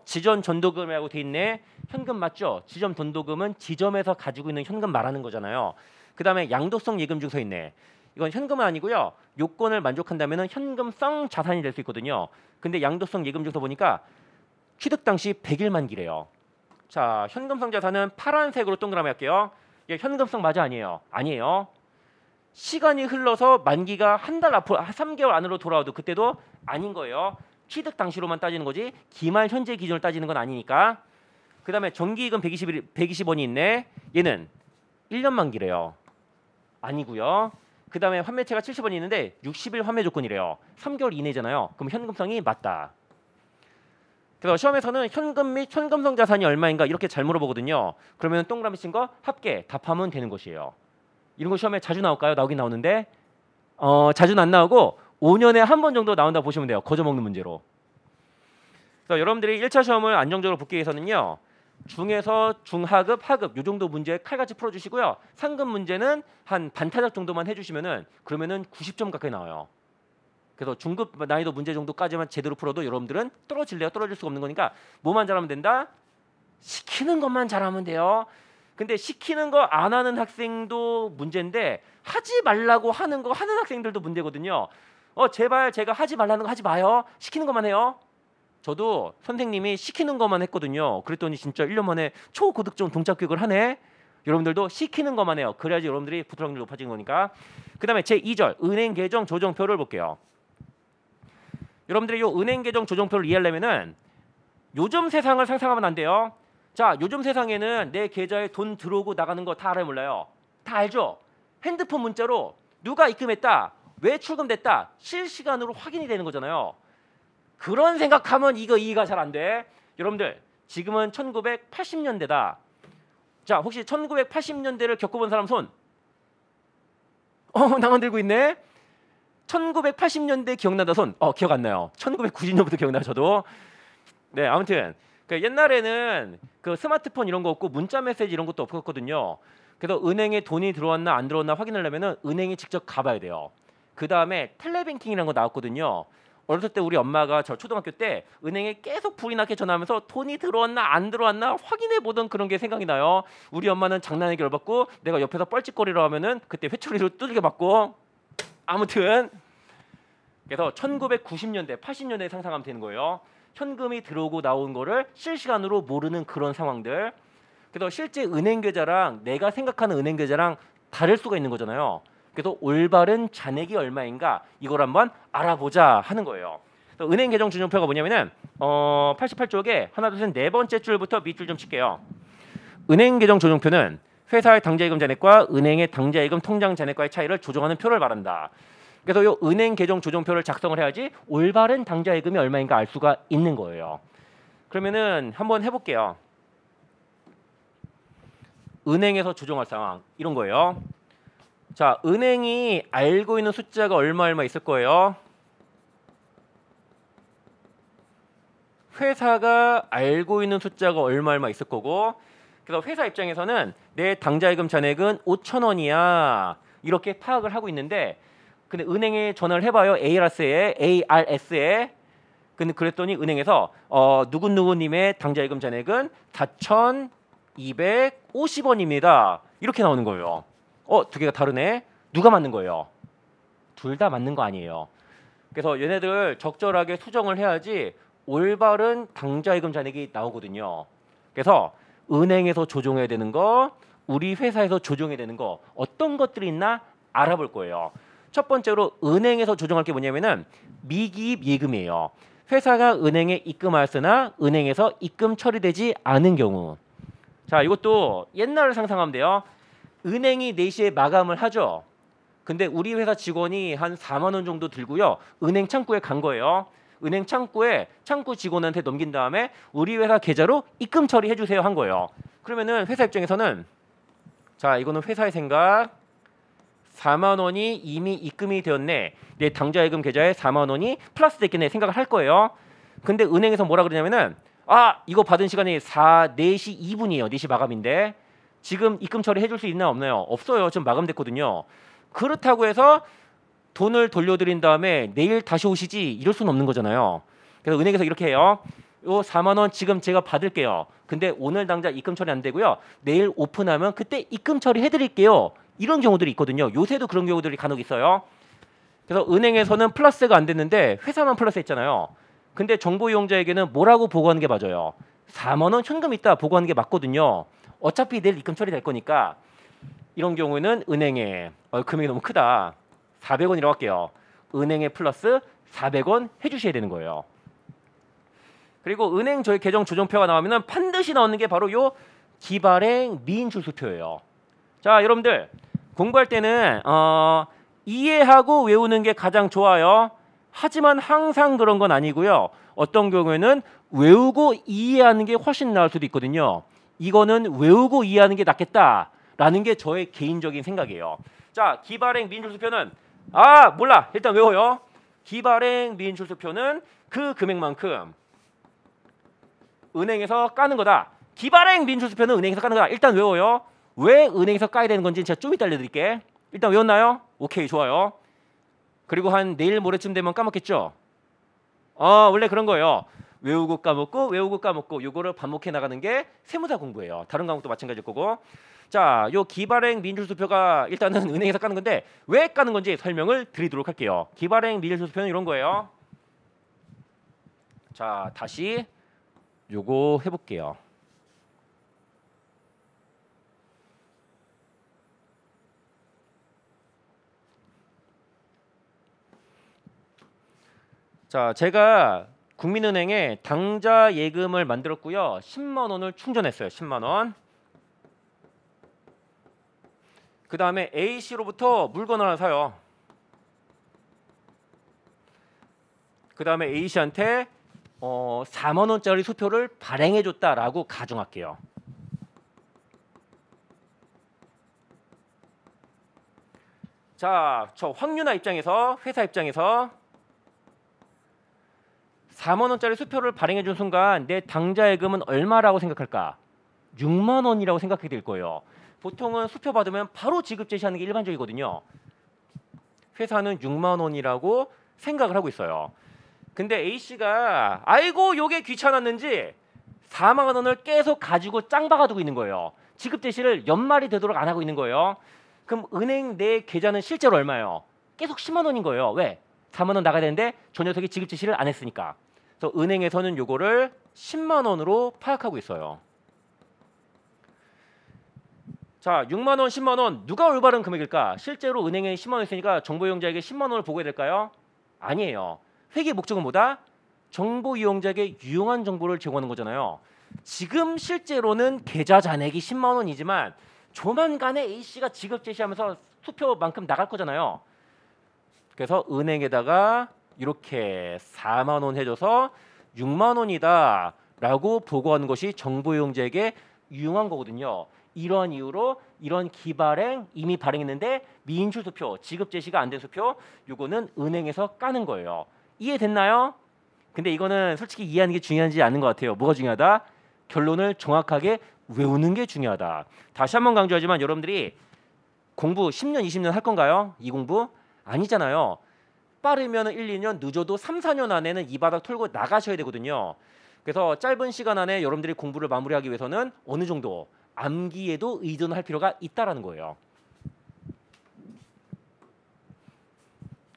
Speaker 1: 지점 전도금이라고 돼 있네. 현금 맞죠? 지점 전도금은 지점에서 가지고 있는 현금 말하는 거잖아요. 그 다음에 양도성 예금 증서 있네. 이건 현금은 아니고요. 요건을 만족한다면 현금성 자산이 될 수 있거든요. 근데 양도성 예금 증서 보니까 취득 당시 100일 만기래요. 자 현금성 자산은 파란색으로 동그라미 할게요. 이게 현금성 맞아 아니에요? 아니에요. 시간이 흘러서 만기가 한 달 앞으로 3개월 안으로 돌아와도 그때도 아닌 거예요. 취득 당시로만 따지는 거지 기말 현재 기준을 따지는 건 아니니까. 그 다음에 정기이금 120원이 있네. 얘는 1년 만기래요. 아니고요. 그 다음에 환매채가 70원이 있는데 60일 환매 조건이래요. 3개월 이내잖아요. 그럼 현금성이 맞다. 그래서 시험에서는 현금 및 현금성 자산이 얼마인가 이렇게 잘 물어보거든요. 그러면 동그라미 친 거 합계 답하면 되는 것이에요. 이런 거 시험에 자주 나올까요? 나오긴 나오는데 자주는 안 나오고 5년에 한 번 정도 나온다 보시면 돼요. 거저먹는 문제로. 그래서 여러분들이 1차 시험을 안정적으로 붙기 위해서는요. 중에서 중하급, 하급 요 정도 문제 칼같이 풀어주시고요. 상급 문제는 한 반타작 정도만 해주시면은 그러면은 90점 가까이 나와요. 그래서 중급 난이도 문제 정도까지만 제대로 풀어도 여러분들은 떨어질래요? 떨어질 수가 없는 거니까 뭐만 잘하면 된다? 시키는 것만 잘하면 돼요. 근데 시키는 거 안 하는 학생도 문제인데 하지 말라고 하는 거 하는 학생들도 문제거든요. 제발 제가 하지 말라는 거 하지 마요. 시키는 것만 해요. 저도 선생님이 시키는 것만 했거든요. 그랬더니 진짜 1년 만에 초고득점 동작 교육을 하네. 여러분들도 시키는 것만 해요. 그래야지 여러분들이 붙을 확률이 높아지는 거니까. 그 다음에 제2절 은행 계정 조정표를 볼게요. 여러분들이 이 은행 계정 조정표를 이해하려면은 요즘 세상을 상상하면 안 돼요. 자, 요즘 세상에는 내 계좌에 돈 들어오고 나가는 거 다 알아요, 몰라요? 다 알죠? 핸드폰 문자로 누가 입금했다, 왜 출금됐다 실시간으로 확인이 되는 거잖아요. 그런 생각하면 이거 이해가 잘 안 돼. 여러분들 지금은 1980년대다. 자, 혹시 1980년대를 겪어본 사람 손? 나만 들고 있네. 1980년대 기억난다 손? 기억 안 나요. 1990년부터 기억나요, 저도. 네, 아무튼 옛날에는 그 스마트폰 이런 거 없고 문자 메시지 이런 것도 없었거든요. 그래서 은행에 돈이 들어왔나 안 들어왔나 확인하려면은 은행에 직접 가봐야 돼요. 그 다음에 텔레뱅킹이라는 거 나왔거든요. 어렸을 때 우리 엄마가 저 초등학교 때 은행에 계속 불이 나게 전화하면서 돈이 들어왔나 안 들어왔나 확인해 보던 그런 게 생각이 나요. 우리 엄마는 장난하게 열받고 내가 옆에서 뻘짓거리를 하면은 그때 회초리로 두들겨 맞고. 아무튼 그래서 1990년대 80년대에 상상하면 되는 거예요. 현금이 들어오고 나온 거를 실시간으로 모르는 그런 상황들. 그래서 실제 은행 계좌랑 내가 생각하는 은행 계좌랑 다를 수가 있는 거잖아요. 그래서 올바른 잔액이 얼마인가 이걸 한번 알아보자 하는 거예요. 그래서 은행 계정 조정표가 뭐냐면은 88쪽에 하나 둘 셋 네 번째 줄부터 밑줄 좀 칠게요. 은행 계정 조정표는 회사의 당좌예금 잔액과 은행의 당좌예금 통장 잔액과의 차이를 조정하는 표를 말한다. 그래서 이 은행 계정 조정표를 작성을 해야지 올바른 당좌예금이 얼마인가 알 수가 있는 거예요. 그러면은 한번 해볼게요. 은행에서 조정할 상황 이런 거예요. 자, 은행이 알고 있는 숫자가 얼마 있을 거예요. 회사가 알고 있는 숫자가 얼마 있을 거고. 그래서 회사 입장에서는 내 당좌예금 잔액은 5,000원이야 이렇게 파악을 하고 있는데, 근데 은행에 전화를 해봐요. ARS에. 근데 그랬더니 은행에서 누구누구님의 당좌예금 잔액은 4,250원입니다 이렇게 나오는 거예요. 두 개가 다르네. 누가 맞는 거예요? 둘 다 맞는 거 아니에요. 그래서 얘네들 적절하게 수정을 해야지 올바른 당좌예금 잔액이 나오거든요. 그래서 은행에서 조정해야 되는 거, 우리 회사에서 조정해야 되는 거 어떤 것들이 있나 알아볼 거예요. 첫 번째로 은행에서 조정할 게 뭐냐면은 미기입 예금이에요. 회사가 은행에 입금하였으나 은행에서 입금 처리되지 않은 경우. 자, 이것도 옛날을 상상하면 돼요. 은행이 4시에 마감을 하죠. 근데 우리 회사 직원이 한 4만 원 정도 들고요. 은행 창구에 간 거예요. 은행 창구에 창구 직원한테 넘긴 다음에 우리 회사 계좌로 입금 처리해 주세요 한 거예요. 그러면은 회사 입장에서는 자, 이거는 회사의 생각. 4만 원이 이미 입금이 되었네. 내 당좌예금 계좌에 4만 원이 플러스 됐겠네 생각을 할 거예요. 근데 은행에서 뭐라 그러냐면은 이거 받은 시간이 4시 2분이에요. 4시 마감인데 지금 입금 처리해 줄 수 있나 없나요? 없어요. 지금 마감됐거든요. 그렇다고 해서 돈을 돌려드린 다음에 내일 다시 오시지 이럴 수는 없는 거잖아요. 그래서 은행에서 이렇게 해요. 요 4만 원 지금 제가 받을게요. 근데 오늘 당장 입금 처리 안 되고요. 내일 오픈하면 그때 입금 처리해 드릴게요. 이런 경우들이 있거든요. 요새도 그런 경우들이 간혹 있어요. 그래서 은행에서는 플러스가 안 됐는데 회사만 플러스 했잖아요. 근데 정보 이용자에게는 뭐라고 보고하는 게 맞아요? 4만 원 현금 있다 보고하는 게 맞거든요. 어차피 내일 입금 처리될 거니까. 이런 경우에는 은행에 금액이 너무 크다. 400원이라고 할게요. 은행에 플러스 400원 해주셔야 되는 거예요. 그리고 은행 저희 계정 조정표가 나오면은 반드시 나오는 게 바로 요 기발행 미인출수표예요. 자, 여러분들 공부할 때는 이해하고 외우는 게 가장 좋아요. 하지만 항상 그런 건 아니고요. 어떤 경우에는 외우고 이해하는 게 훨씬 나을 수도 있거든요. 이거는 외우고 이해하는 게 낫겠다라는 게 저의 개인적인 생각이에요. 자, 기발행 미인출수표는 몰라. 일단 외워요. 기발행 미인출수표는 그 금액만큼 은행에서 까는 거다. 기발행 미인출수표는 은행에서 까는 거다. 일단 외워요. 왜 은행에서 까야 되는 건지 제가 좀 이따 알려드릴게. 일단 외웠나요? 오케이, 좋아요. 그리고 한 내일 모레쯤 되면 까먹겠죠? 원래 그런 거예요. 외우고 까먹고 요거를 반복해 나가는 게 세무사 공부예요. 다른 과목도 마찬가지일 거고. 자, 요 기발행 민주수표가 일단은 은행에서 까는 건데 왜 까는 건지 설명을 드리도록 할게요. 기발행 민주수표는 이런 거예요. 자, 다시 요거 해볼게요. 자, 제가 국민은행에 당좌 예금을 만들었고요. 10만 원을 충전했어요. 10만 원. 그 다음에 A씨로부터 물건을 하나 사요. 그 다음에 A씨한테 4만 원짜리 수표를 발행해줬다라고 가정할게요. 자, 저 황윤아 입장에서, 회사 입장에서 4만 원짜리 수표를 발행해준 순간 내 당좌예금은 얼마라고 생각할까? 6만 원이라고 생각하게 될 거예요. 보통은 수표 받으면 바로 지급 제시하는 게 일반적이거든요. 회사는 6만 원이라고 생각을 하고 있어요. 근데 A씨가 아이고 요게 귀찮았는지 4만 원을 계속 가지고 짱 박아두고 있는 거예요. 지급 제시를 연말이 되도록 안 하고 있는 거예요. 그럼 은행 내 계좌는 실제로 얼마예요? 계속 10만 원인 거예요. 왜? 4만 원 나가야 되는데 저 녀석이 지급 제시를 안 했으니까. 그래서 은행에서는 요거를 10만 원으로 파악하고 있어요. 자, 6만 원, 10만 원 누가 올바른 금액일까? 실제로 은행에 10만 원 있으니까 정보 이용자에게 10만 원을 보고해야 될까요? 아니에요. 회계 목적은 뭐다? 정보 이용자에게 유용한 정보를 제공하는 거잖아요. 지금 실제로는 계좌 잔액이 10만 원이지만 조만간에 A씨가 지급 제시하면서 수표만큼 나갈 거잖아요. 그래서 은행에다가 이렇게 4만 원 해줘서 6만 원이다 라고 보고하는 것이 정보 이용자에게 유용한 거거든요. 이러한 이유로 이런 기발행 이미 발행했는데 민주수표 지급 제시가 안 된 수표 요거는 은행에서 까는 거예요. 이해됐나요? 근데 이거는 솔직히 이해하는 게 중요하지 않은 것 같아요. 뭐가 중요하다? 결론을 정확하게 외우는 게 중요하다. 다시 한번 강조하지만 여러분들이 공부 10년 20년 할 건가요? 이 공부? 아니잖아요. 빠르면 1, 2년 늦어도 3, 4년 안에는 이 바닥 털고 나가셔야 되거든요. 그래서 짧은 시간 안에 여러분들이 공부를 마무리하기 위해서는 어느 정도 암기에도 의존할 필요가 있다라는 거예요.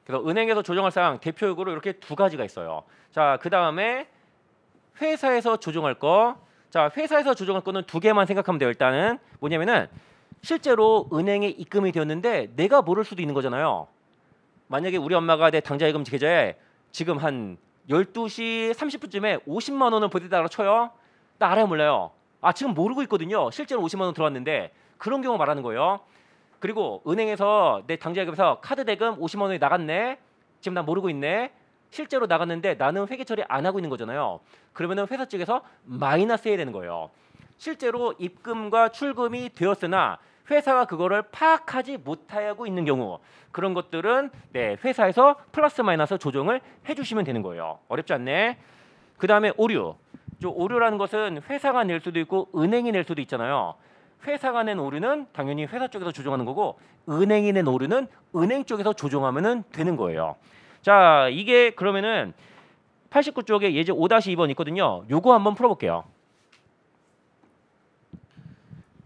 Speaker 1: 그래서 은행에서 조정할 사항 대표적으로 이렇게 두 가지가 있어요. 자, 그 다음에 회사에서 조정할 거. 자, 회사에서 조정할 거는 두 개만 생각하면 돼요. 일단은 뭐냐면은 실제로 은행에 입금이 되었는데 내가 모를 수도 있는 거잖아요. 만약에 우리 엄마가 내 당좌예금 계좌에 지금 한 12시 30분쯤에 50만 원을 보냈다고 쳐요. 나 알아요 몰라요? 아, 지금 모르고 있거든요. 실제로 50만 원 들어왔는데 그런 경우 말하는 거예요. 그리고 은행에서 내 당좌예금에서 카드 대금 50만 원이 나갔네. 지금 나 모르고 있네. 실제로 나갔는데 나는 회계 처리 안 하고 있는 거잖아요. 그러면은 회사 측에서 마이너스 해야 되는 거예요. 실제로 입금과 출금이 되었으나 회사가 그거를 파악하지 못하고 있는 경우 그런 것들은 네, 회사에서 플러스 마이너스 조정을 해주시면 되는 거예요. 어렵지 않네. 그 다음에 오류. 오류라는 것은 회사가 낼 수도 있고 은행이 낼 수도 있잖아요. 회사가 낸 오류는 당연히 회사 쪽에서 조정하는 거고 은행이 낸 오류는 은행 쪽에서 조정하면 되는 거예요. 자, 이게 그러면은 89쪽에 예제 5-2번 있거든요. 요거 한번 풀어볼게요.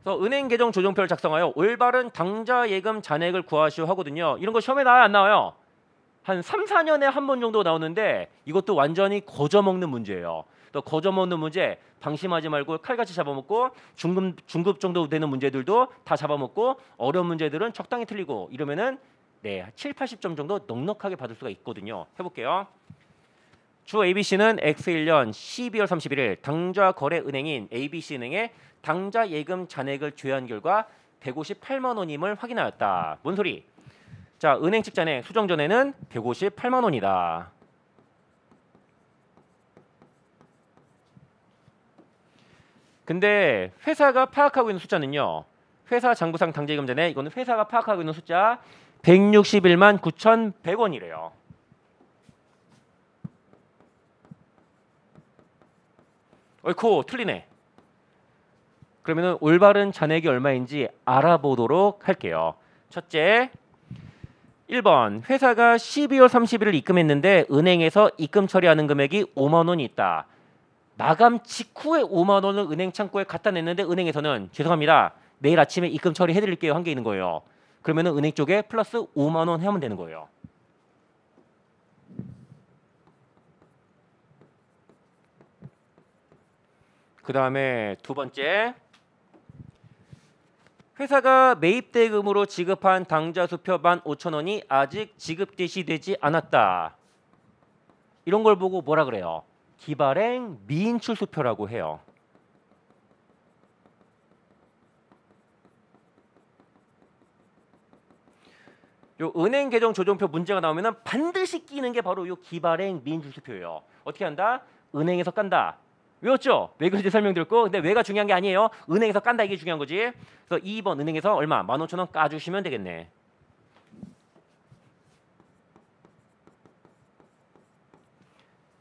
Speaker 1: 그래서 은행 계정 조정표를 작성하여 올바른 당좌 예금 잔액을 구하시오 하거든요. 이런 거 시험에 나와요, 안 나와요? 한 3, 4년에 한 번 정도 나오는데 이것도 완전히 거저먹는 문제예요. 또 거저먹는 문제 방심하지 말고 칼같이 잡아먹고 중급 정도 되는 문제들도 다 잡아먹고 어려운 문제들은 적당히 틀리고 이러면은 네, 7, 80점 정도 넉넉하게 받을 수가 있거든요. 해볼게요. 주 ABC는 X1년 12월 31일 당좌 거래 은행인 ABC은행에 당좌 예금 잔액을 조회한 결과 158만 원임을 확인하였다. 뭔 소리? 자, 은행 측 잔액 수정 전에는 158만 원이다. 근데 회사가 파악하고 있는 숫자는요. 회사 장부상 당좌예금 잔액 이거는 회사가 파악하고 있는 숫자 161만 9,100원이래요. 어이쿠 틀리네. 그러면은 올바른 잔액이 얼마인지 알아보도록 할게요. 첫째, 1번 회사가 12월 30일을 입금했는데 은행에서 입금 처리하는 금액이 5만 원이 있다. 마감 직후에 5만 원을 은행 창구에 갖다 냈는데 은행에서는 죄송합니다. 내일 아침에 입금 처리해 드릴게요 한 게 있는 거예요. 그러면은 은행 쪽에 플러스 5만 원 하면 되는 거예요. 그 다음에 두 번째, 회사가 매입 대금으로 지급한 당좌 수표 15,000원이 아직 지급 개시되지 않았다. 이런 걸 보고 뭐라 그래요? 기발행 미인출 수표라고 해요. 요 은행 계정 조정표 문제가 나오면은 반드시 끼는 게 바로 요 기발행 미인출 수표예요. 어떻게 한다? 은행에서 깐다. 외웠죠? 왜 그런지 설명드렸고, 근데 왜가 중요한 게 아니에요. 은행에서 깐다 이게 중요한 거지. 그래서 2번 은행에서 얼마? 15,000원 까주시면 되겠네.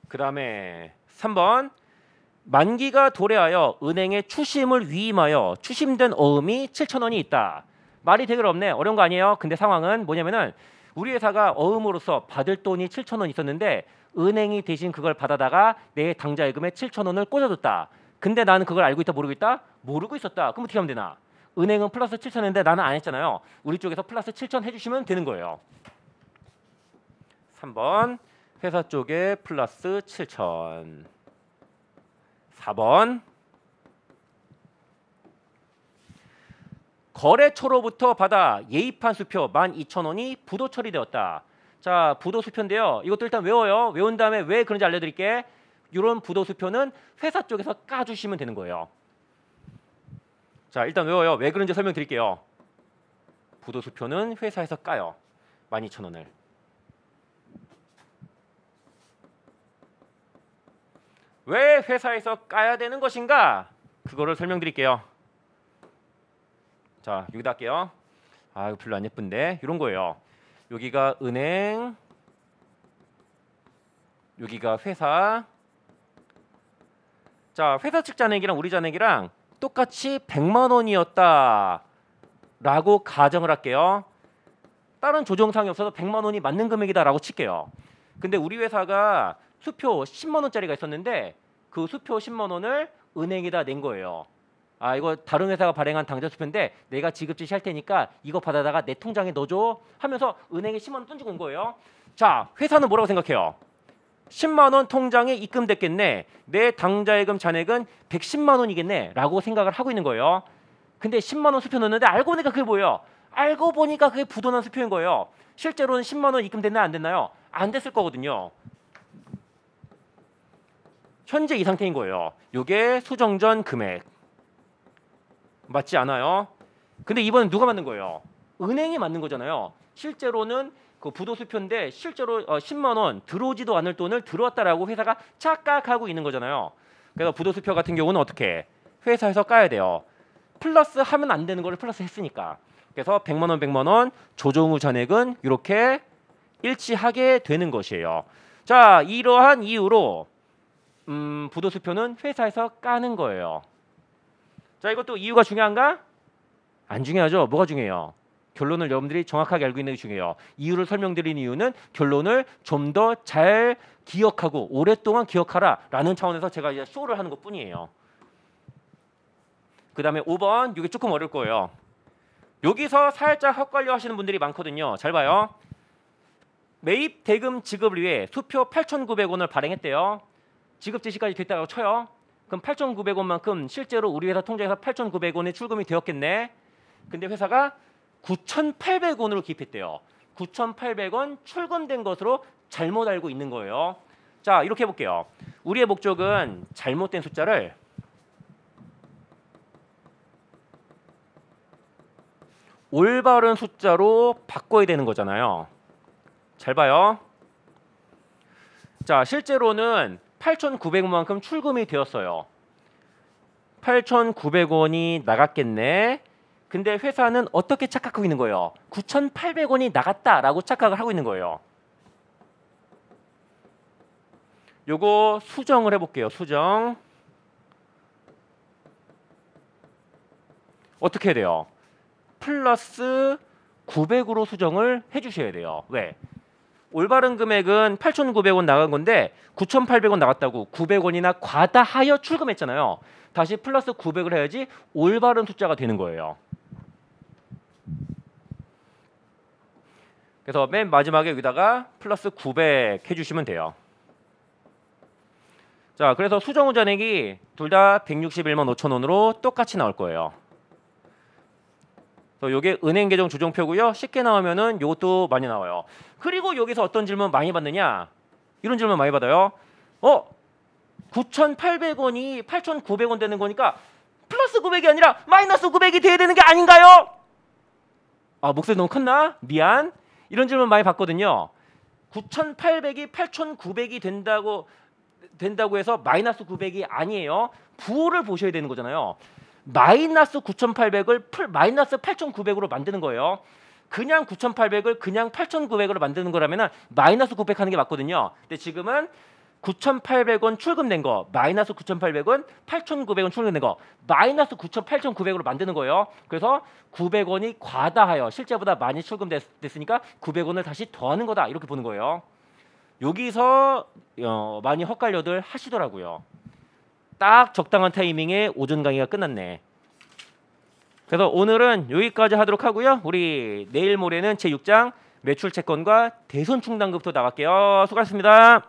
Speaker 1: 그 다음에 3번 만기가 도래하여 은행에 추심을 위임하여 추심된 어음이 7,000원이 있다. 말이 되게 없네. 어려운 거 아니에요. 근데 상황은 뭐냐면은 우리 회사가 어음으로서 받을 돈이 7,000원 있었는데 은행이 대신 그걸 받아다가 내 당좌예금에 7,000원을 꽂아줬다. 근데 나는 그걸 알고 있다 모르고 있다? 모르고 있었다. 그럼 어떻게 하면 되나? 은행은 플러스 7,000원인데 나는 안 했잖아요. 우리 쪽에서 플러스 7,000 해주시면 되는 거예요. 3번 회사 쪽에 플러스 7,000. 4번 거래처로부터 받아 예입한 수표 12,000원이 부도 처리되었다. 자, 부도 수표인데요. 이것도 일단 외워요. 외운 다음에 왜 그런지 알려드릴게. 이런 부도 수표는 회사 쪽에서 까주시면 되는 거예요. 자, 일단 외워요. 왜 그런지 설명드릴게요. 부도 수표는 회사에서 까요. 12,000원을. 왜 회사에서 까야 되는 것인가? 그거를 설명드릴게요. 자, 여기다 할게요. 아, 이거 별로 안 예쁜데. 이런 거예요. 여기가 은행, 여기가 회사. 자, 회사 측 잔액이랑 우리 잔액이랑 똑같이 100만 원이었다 라고 가정을 할게요. 다른 조정사항이 없어서 100만 원이 맞는 금액이다 라고 칠게요. 근데 우리 회사가 수표 10만 원짜리가 있었는데 그 수표 10만 원을 은행에다 낸 거예요. 아, 이거 다른 회사가 발행한 당좌 수표인데 내가 지급 지시할 테니까 이거 받아다가 내 통장에 넣어줘 하면서 은행에 10만 원 던지고 온 거예요. 자, 회사는 뭐라고 생각해요? 10만 원 통장에 입금됐겠네. 내 당좌예금 잔액은 110만 원이겠네 라고 생각을 하고 있는 거예요. 근데 10만 원 수표 넣었는데 알고 보니까 그게 뭐예요? 알고 보니까 그게 부도난 수표인 거예요. 실제로는 10만 원 입금됐나요? 안 됐나요? 안 됐을 거거든요. 현재 이 상태인 거예요. 이게 수정 전 금액. 맞지 않아요? 근데 이번엔 누가 맞는 거예요? 은행이 맞는 거잖아요. 실제로는 그 부도 수표인데 실제로 10만 원 들어오지도 않을 돈을 들어왔다라고 회사가 착각하고 있는 거잖아요. 그래서 부도 수표 같은 경우는 어떻게? 회사에서 까야 돼요. 플러스 하면 안 되는 거를 플러스 했으니까. 그래서 100만 원, 100만 원 조정 후 잔액은 이렇게 일치하게 되는 것이에요. 자, 이러한 이유로 부도 수표는 회사에서 까는 거예요. 자, 이것도 이유가 중요한가? 안 중요하죠. 뭐가 중요해요? 결론을 여러분들이 정확하게 알고 있는 게 중요해요. 이유를 설명드린 이유는 결론을 좀 더 잘 기억하고 오랫동안 기억하라라는 차원에서 제가 이제 쇼를 하는 것뿐이에요. 그 다음에 5번, 이게 조금 어려울 거예요. 여기서 살짝 헛갈려 하시는 분들이 많거든요. 잘 봐요. 매입 대금 지급을 위해 수표 8,900원을 발행했대요. 지급 지시까지 됐다고 쳐요. 그럼 8,900원만큼 실제로 우리 회사 통장에서 8,900원이 출금이 되었겠네. 근데 회사가 9,800원으로 기입했대요. 9,800원 출금된 것으로 잘못 알고 있는 거예요. 자, 이렇게 해볼게요. 우리의 목적은 잘못된 숫자를 올바른 숫자로 바꿔야 되는 거잖아요. 잘 봐요. 자, 실제로는 8,900원만큼 출금이 되었어요. 8,900원이 나갔겠네. 근데 회사는 어떻게 착각하고 있는 거예요? 9,800원이 나갔다라고 착각을 하고 있는 거예요. 요거 수정을 해볼게요. 수정. 어떻게 해야 돼요? 플러스 900으로 수정을 해주셔야 돼요. 왜? 올바른 금액은 8,900원 나간 건데 9,800원 나갔다고 900원이나 과다하여 출금했잖아요. 다시 플러스 900을 해야지 올바른 숫자가 되는 거예요. 그래서 맨 마지막에 여기다가 플러스 900 해주시면 돼요. 자, 그래서 수정후 잔액이 둘 다 161만 5천원으로 똑같이 나올 거예요. 그래서 요게 은행 계정 조정표고요. 쉽게 나오면은 요것도 많이 나와요. 그리고 여기서 어떤 질문 많이 받느냐? 이런 질문 많이 받아요. 9,800원이 8,900원 되는 거니까 플러스 900이 아니라 마이너스 900이 돼야 되는 게 아닌가요? 아, 목소리 너무 컸나? 미안. 이런 질문 많이 받거든요. 9,800이 8,900이 된다고 해서 마이너스 900이 아니에요. 부호를 보셔야 되는 거잖아요. 마이너스 9,800을 마이너스 8,900으로 만드는 거예요. 그냥 9,800을 그냥 8,900으로 만드는 거라면 마이너스 900 하는 게 맞거든요. 근데 지금은 9,800원 출금된 거 마이너스 9,800원 8,900원 출금된 거 마이너스 8,900으로 만드는 거예요. 그래서 900원이 과다하여 실제보다 많이 출금됐으니까 900원을 다시 더하는 거다 이렇게 보는 거예요. 여기서 많이 헛갈려들 하시더라고요. 딱 적당한 타이밍에 오전 강의가 끝났네. 그래서 오늘은 여기까지 하도록 하고요. 우리 내일 모레는 제6장 매출 채권과 대손 충당금부터 나갈게요. 수고하셨습니다.